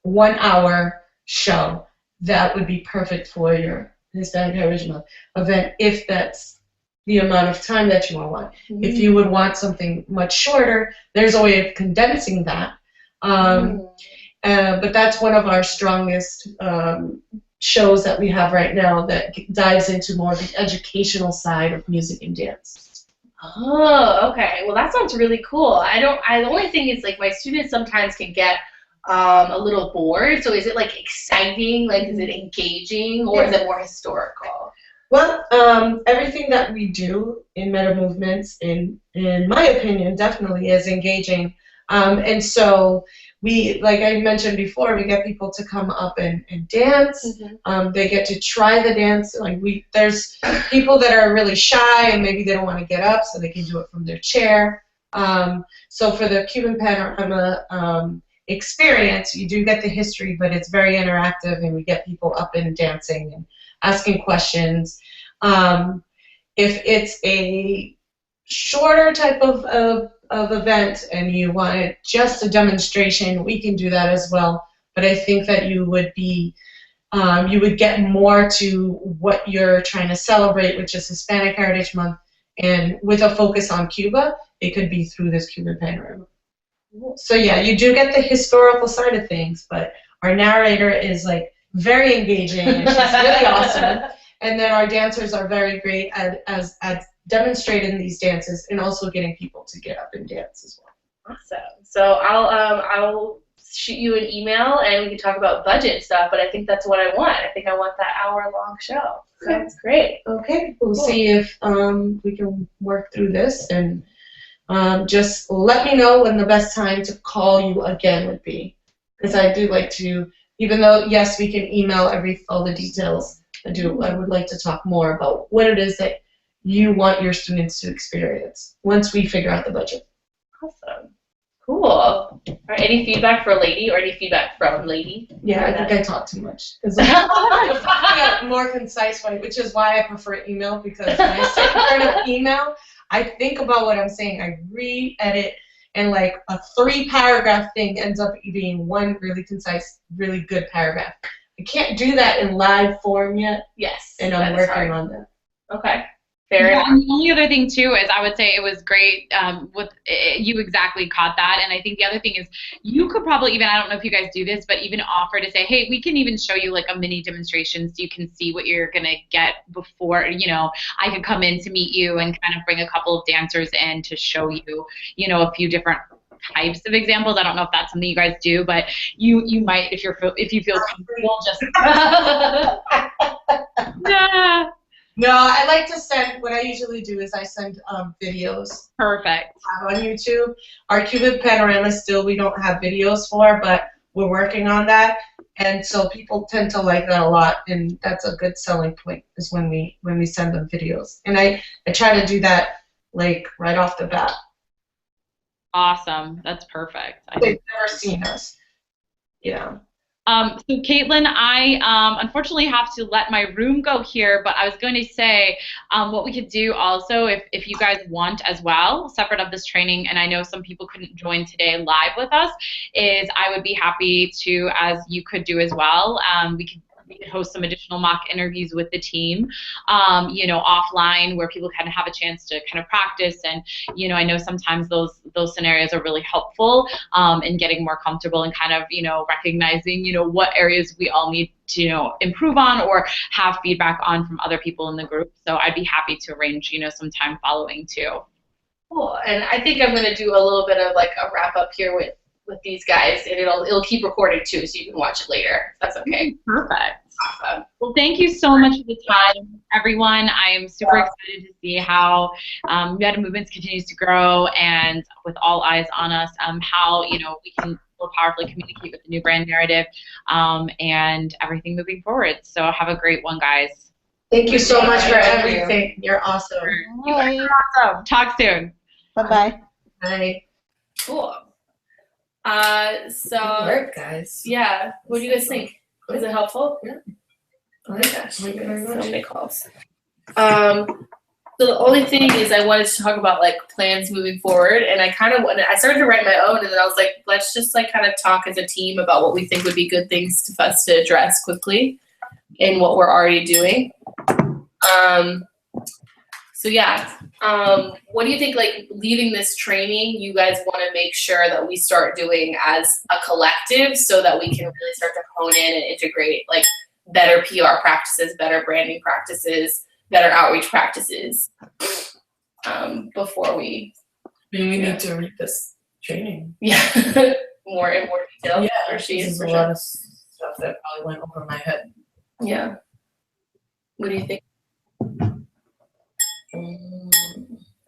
Speaker 5: 1-hour show that would be perfect for your Hispanic Heritage Month event, if that's the amount of time that you want. If you would want something much shorter, there's a way of condensing that. But that's one of our strongest shows that we have right now that dives into more of the educational side of music and dance.
Speaker 1: Oh, okay. Well, that sounds really cool. The only thing is, like, my students sometimes can get a little bored. So is it, like, exciting? Like, is it engaging? Or is it more historical?
Speaker 5: Well, everything that we do in MetaMovements, in my opinion, definitely is engaging. And so we, like I mentioned before, we get people to come up and dance. They get to try the dance. Like, there's people that are really shy and maybe they don't want to get up, so they can do it from their chair. So for the Cuban Panorama experience, you do get the history, but it's very interactive, and we get people up and dancing and asking questions. If it's a shorter type of event and you wanted just a demonstration, we can do that as well. But I think that you would get more to what you're trying to celebrate, which is Hispanic Heritage Month, and with a focus on Cuba, it could be through this Cuban Panorama. So yeah, you do get the historical side of things, but our narrator is, like, very engaging, and she's really awesome. And then our dancers are very great at demonstrating these dances and also getting people to get up and dance as well.
Speaker 1: Awesome. So I'll shoot you an email and we can talk about budget and stuff, but I think that's what I want. I think I want that hour-long show. So that's great.
Speaker 5: Okay, we'll see if we can work through this, and just let me know when the best time to call you again would be, because I do like to, even though, yes, we can email all the details, I would like to talk more about what it is that you want your students to experience once we figure out the budget.
Speaker 1: Awesome. Cool. All right, any feedback for Lady, or any feedback from Lady?
Speaker 5: Yeah, I think I talk too much. Because I'm a more concise way, which is why I prefer email, because when I sit in front of email, I think about what I'm saying, I re-edit, and like a 3-paragraph thing ends up being one really concise, really good paragraph. I can't do that in live form yet.
Speaker 1: Yes.
Speaker 5: And I'm working on that.
Speaker 1: Okay. Fair enough.
Speaker 4: And the only other thing too is I would say it was great with you exactly caught that. And I think the other thing is you could probably even, I don't know if you guys do this, but even offer to say, hey, we can even show you like a mini demonstration so you can see what you're going to get before, you know, I could come in to meet you and kind of bring a couple of dancers in to show you, you know, a few different types of examples. I don't know if that's something you guys do, but you might, if you feel comfortable, just yeah.
Speaker 5: No, I like to send, what I usually do is I send videos.
Speaker 4: Perfect.
Speaker 5: On YouTube. Our Cuban panorama still we don't have videos for, but we're working on that. And so people tend to like that a lot, and that's a good selling point is when we send them videos. And I try to do that like right off the bat.
Speaker 4: Awesome. That's perfect.
Speaker 5: They've never seen us. Yeah.
Speaker 4: So Caitlin, I unfortunately have to let my room go here, but I was going to say what we could do also, if you guys want as well, separate of this training, and I know some people couldn't join today live with us, is I would be happy to, as you could do as well, we could host some additional mock interviews with the team, you know, offline where people kind of have a chance to kind of practice. And, you know, I know sometimes those scenarios are really helpful in getting more comfortable and kind of, you know, recognizing, you know, what areas we all need to, you know, improve on or have feedback on from other people in the group. So I'd be happy to arrange, you know, some time following too.
Speaker 1: Cool. And I think I'm going to do a little bit of like a wrap up here with these guys, and it'll keep recording too, so you can watch it later. If that's okay.
Speaker 4: Perfect.
Speaker 1: Awesome.
Speaker 4: Well, thank you so much for the time, everyone. I am super excited to see how MetaMovements continues to grow, and with all eyes on us, how, you know, we can more powerfully communicate with the new brand narrative and everything moving forward. So have a great one, guys.
Speaker 5: Thank you so much for everything. You're awesome.
Speaker 4: You're awesome. Talk soon.
Speaker 2: Bye-bye.
Speaker 5: Bye.
Speaker 1: Cool. So
Speaker 3: Good work, guys.
Speaker 1: yeah, what do you guys think? Was it helpful?
Speaker 3: Yeah.
Speaker 1: Oh my gosh, so many calls. So the only thing is I wanted to talk about like plans moving forward, and I started to write my own, and then I was like, let's just like kind of talk as a team about what we think would be good things for us to address quickly in what we're already doing. So yeah, what do you think, like, leaving this training, you guys want to make sure that we start doing as a collective so that we can really start to hone in and integrate, like, better PR practices, better branding practices, better outreach practices before we...
Speaker 3: Maybe we need to read this training.
Speaker 1: Yeah, more in more detail.
Speaker 3: Yeah,
Speaker 1: there's
Speaker 3: a lot of stuff that probably went over my head.
Speaker 1: Yeah. What do you think?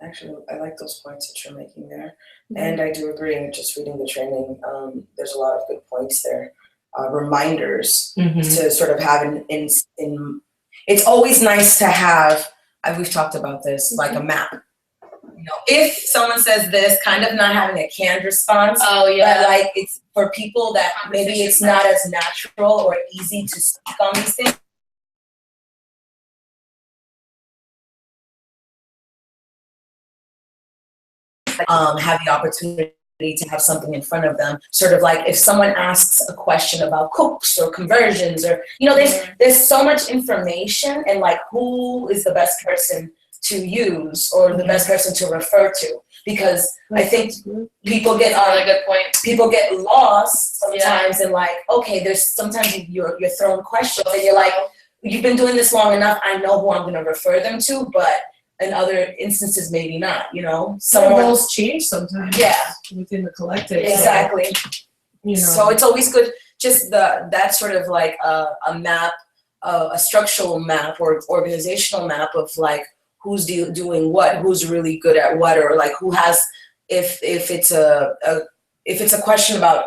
Speaker 8: Actually, I like those points that you're making there. And I do agree, just reading the training, there's a lot of good points there. Reminders to sort of have in it's always nice to have, we've talked about this, like a map. You know, if someone says this, kind of not having a canned response.
Speaker 1: Oh, yeah.
Speaker 8: But like, it's for people that maybe it's not as natural or easy to speak on these things. Have the opportunity to have something in front of them, sort of like if someone asks a question about cooks or conversions, or, you know, there's so much information, and like, who is the best person to use or the best person to refer to, because I think people get
Speaker 1: really good point.
Speaker 8: People get lost sometimes, and like, okay, there's sometimes you're thrown questions and you're like, you've been doing this long enough, I know who I'm going to refer them to, but in other instances, maybe not, you know?
Speaker 3: Some roles change sometimes.
Speaker 8: Yeah.
Speaker 3: Within the collective.
Speaker 8: Exactly.
Speaker 3: So, you know.
Speaker 8: So it's always good, just that sort of like a map, a structural map or organizational map of like who's doing what, who's really good at what, or like who has, if it's a question about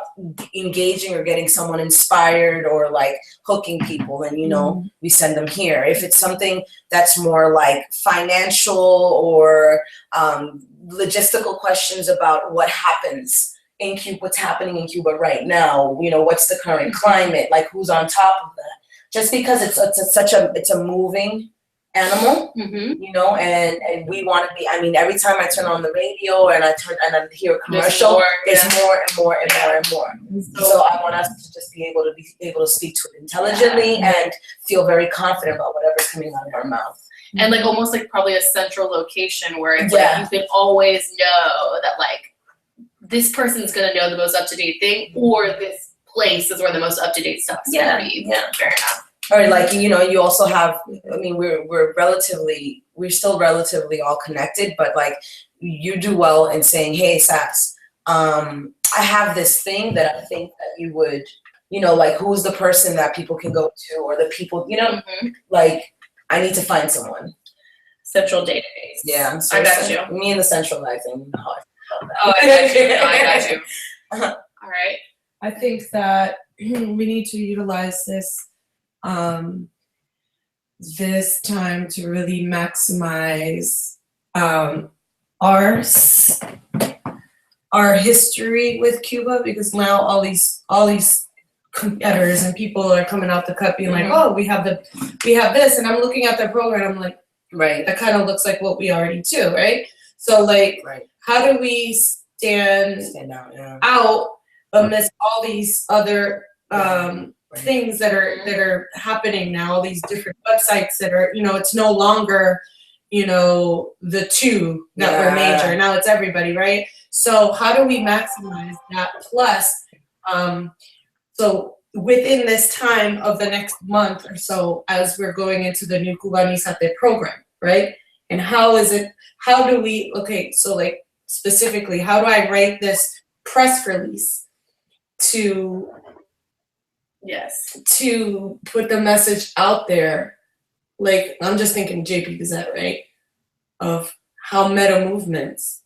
Speaker 8: engaging or getting someone inspired or like hooking people, then, you know, we send them here. If it's something that's more like financial or logistical questions about what happens in Cuba, what's happening in Cuba right now, you know, what's the current climate, like who's on top of that. Just because it's a moving
Speaker 3: animal,
Speaker 1: Mm-hmm.
Speaker 3: you know, and we want to be. I mean, every time I turn on the radio and I hear a commercial, there's more and more and more and more. So I want us to just be able to speak to it intelligently and feel very confident about whatever's coming out of our mouth.
Speaker 1: And like almost like probably a central location where it's like you can always know that like this person's gonna know the most up-to-date thing, or this place is where the most up-to-date stuff is gonna be.
Speaker 3: Yeah.
Speaker 1: Fair enough.
Speaker 3: Or like, you know, you also have, I mean, we're still relatively all connected, but like you do well in saying, hey, Sass, I have this thing that I think that you would, you know, like who's the person that people can go to, or the people, you know, like I need to find someone.
Speaker 1: Central database.
Speaker 3: Yeah. So
Speaker 1: I got you.
Speaker 3: Me and the centralizing, you know how I feel about that.
Speaker 1: Oh, I got you. No, I got you. All right.
Speaker 5: I think that we need to utilize this time to really maximize our history with Cuba, because now all these competitors and people are coming out the cut being like, oh, we have this, and I'm looking at their program, I'm like,
Speaker 3: right,
Speaker 5: that kind of looks like what we already do, right? So like, how do we stand out amidst all these other things that are happening now, all these different websites that are, you know, it's no longer, you know, the two that were major. Now it's everybody, right? So how do we maximize that? Plus, so within this time of the next month or so, as we're going into the new Cubanizate program, right? And how do we, okay, so like specifically, how do I write this press release to put the message out there? Like, I'm just thinking JP Gazette, right? Of how MetaMovements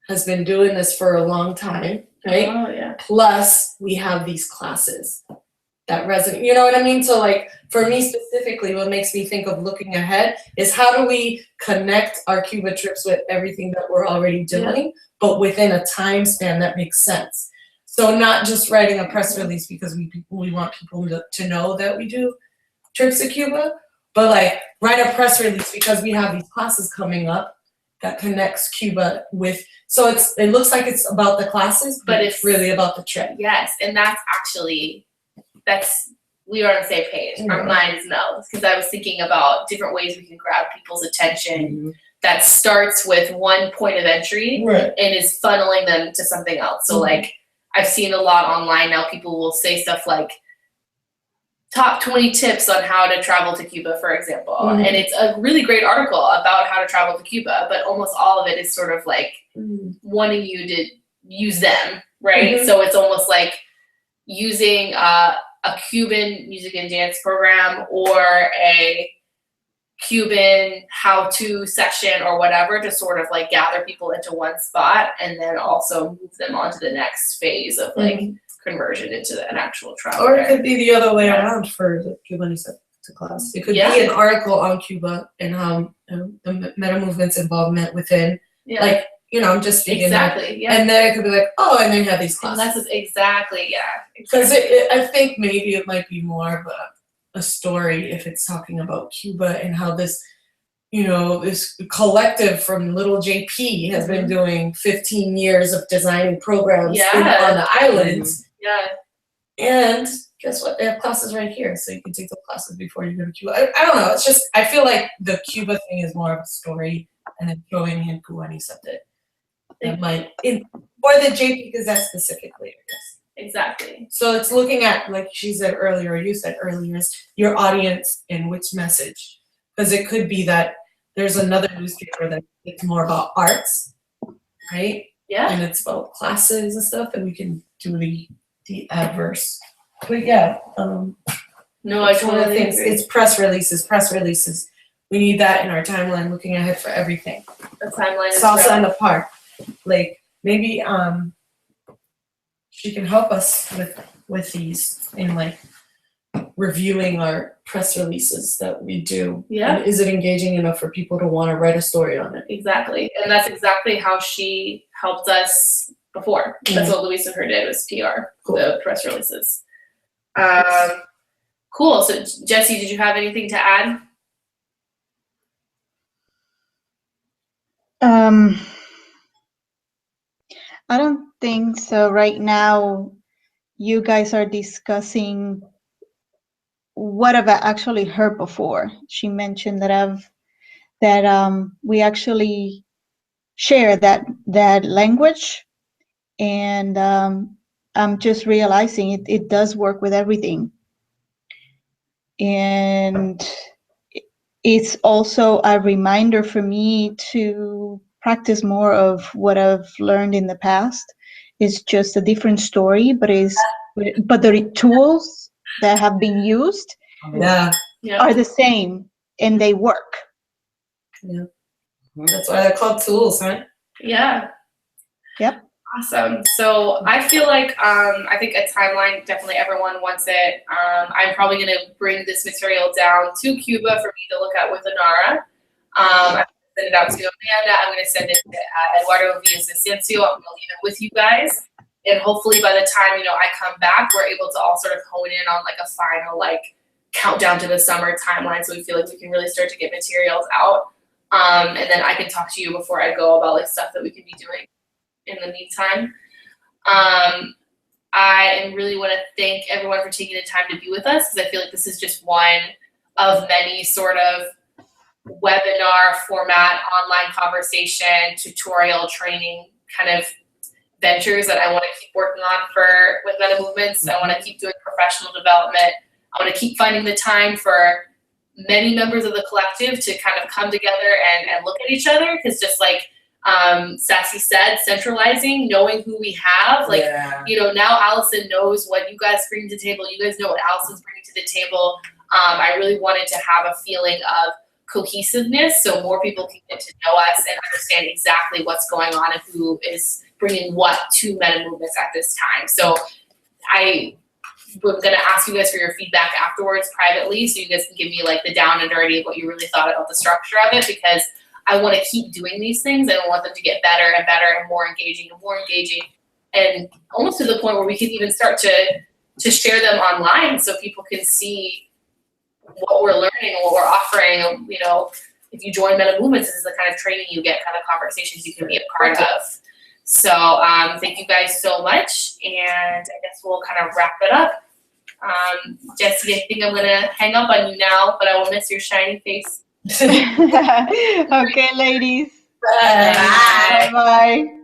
Speaker 5: has been doing this for a long time, right?
Speaker 1: Oh, yeah.
Speaker 5: Plus, we have these classes that resonate, you know what I mean? So like, for me specifically, what makes me think of looking ahead is how do we connect our Cuba trips with everything that we're already doing, but within a time span that makes sense. So not just writing a press release because we want people to know that we do trips to Cuba, but like write a press release because we have these classes coming up that connects Cuba with, so it looks like it's about the classes, but it's really about the trip.
Speaker 1: Yes, and we are on the same page. Our minds meld, because I was thinking about different ways we can grab people's attention that starts with one point of entry and is funneling them to something else. So like, I've seen a lot online now, people will say stuff like, top 20 tips on how to travel to Cuba, for example. And it's a really great article about how to travel to Cuba, but almost all of it is sort of like wanting you to use them, right? So it's almost like using a Cuban music and dance program or a Cuban how-to session or whatever to sort of like gather people into one spot and then also move them on to the next phase of like conversion into an actual travel.
Speaker 5: Or it could be the other way around for the Cubanizate class. It could be an article on Cuba and how the MetaMovements involvement within, like, you know, I'm just speaking. And then it could be like, oh, and then you have these classes.
Speaker 1: And that's exactly.
Speaker 5: Because I think maybe it might be more of a story if it's talking about Cuba and how this, you know, this collective from little JP has been doing 15 years of designing programs on the islands. And guess what? They have classes right here, so you can take those classes before you go to Cuba. I don't know. It's just, I feel like the Cuba thing is more of a story, and then throwing in Cubanizate. It might, or the JP Gazette specifically, I guess.
Speaker 1: Exactly.
Speaker 5: So it's looking at, like she said earlier, or you said earlier, is your audience and which message. Because it could be that there's another newspaper that it's more about arts, right?
Speaker 1: Yeah.
Speaker 5: And it's about classes and stuff, and we can do the adverse. But yeah,
Speaker 1: no, I totally agree.
Speaker 5: It's press releases. We need that in our timeline, looking ahead for everything.
Speaker 1: The timeline is
Speaker 5: Salsa in the park. Like, maybe she can help us with these in like reviewing our press releases that we do.
Speaker 1: Yeah.
Speaker 5: And is it engaging enough for people to want to write a story on it?
Speaker 1: Exactly. And that's exactly how she helped us before. That's what Luis and her did, was PR, the press releases. Cool. So Jesse, did you have anything to add?
Speaker 2: Um, I don't think so. Right now, you guys are discussing what I've actually heard before. She mentioned that we actually share that language, and I'm just realizing it does work with everything, and it's also a reminder for me to practice more of what I've learned in the past. It's just a different story, but the tools that have been used
Speaker 3: Yeah.
Speaker 2: are the same and they work.
Speaker 3: Yeah. That's why they're called tools, right?
Speaker 1: Yeah.
Speaker 2: Yep.
Speaker 1: Awesome. So I feel like I think a timeline, definitely everyone wants it. I'm probably going to bring this material down to Cuba for me to look at with Anara. I'm going to send it out to Amanda. I'm going to send it to Eduardo Villavicencio. I'm going to leave it with you guys. And hopefully by the time, I come back, we're able to all sort of hone in on like a final countdown to the summer timeline, so we feel like we can really start to get materials out. And then I can talk to you before I go about stuff that we can be doing in the meantime. I really want to thank everyone for taking the time to be with us, because I feel like this is just one of many sort of webinar format, online conversation, tutorial training kind of ventures that I want to keep working on with MetaMovements. I want to keep doing professional development. I want to keep finding the time for many members of the collective to kind of come together and look at each other, because just like Sassy said, centralizing, knowing who we have, now Allison knows what you guys bring to the table, you guys know what Allison's bringing to the table. I really wanted to have a feeling of cohesiveness so more people can get to know us and understand exactly what's going on and who is bringing what to MetaMovements at this time. So I'm going to ask you guys for your feedback afterwards privately, so you guys can give me the down and dirty of what you really thought about the structure of it, because I want to keep doing these things. I want them to get better and better and more engaging, and almost to the point where we can even start to share them online so people can see what we're learning and what we're offering. If you join MetaMovements, this is the kind of training you get, kind of conversations you can be a part of. So thank you guys so much, and I guess we'll kind of wrap it up. Jesse, I think I'm going to hang up on you now, but I will miss your shiny face.
Speaker 2: Okay, ladies.
Speaker 3: Bye.
Speaker 2: Bye-bye.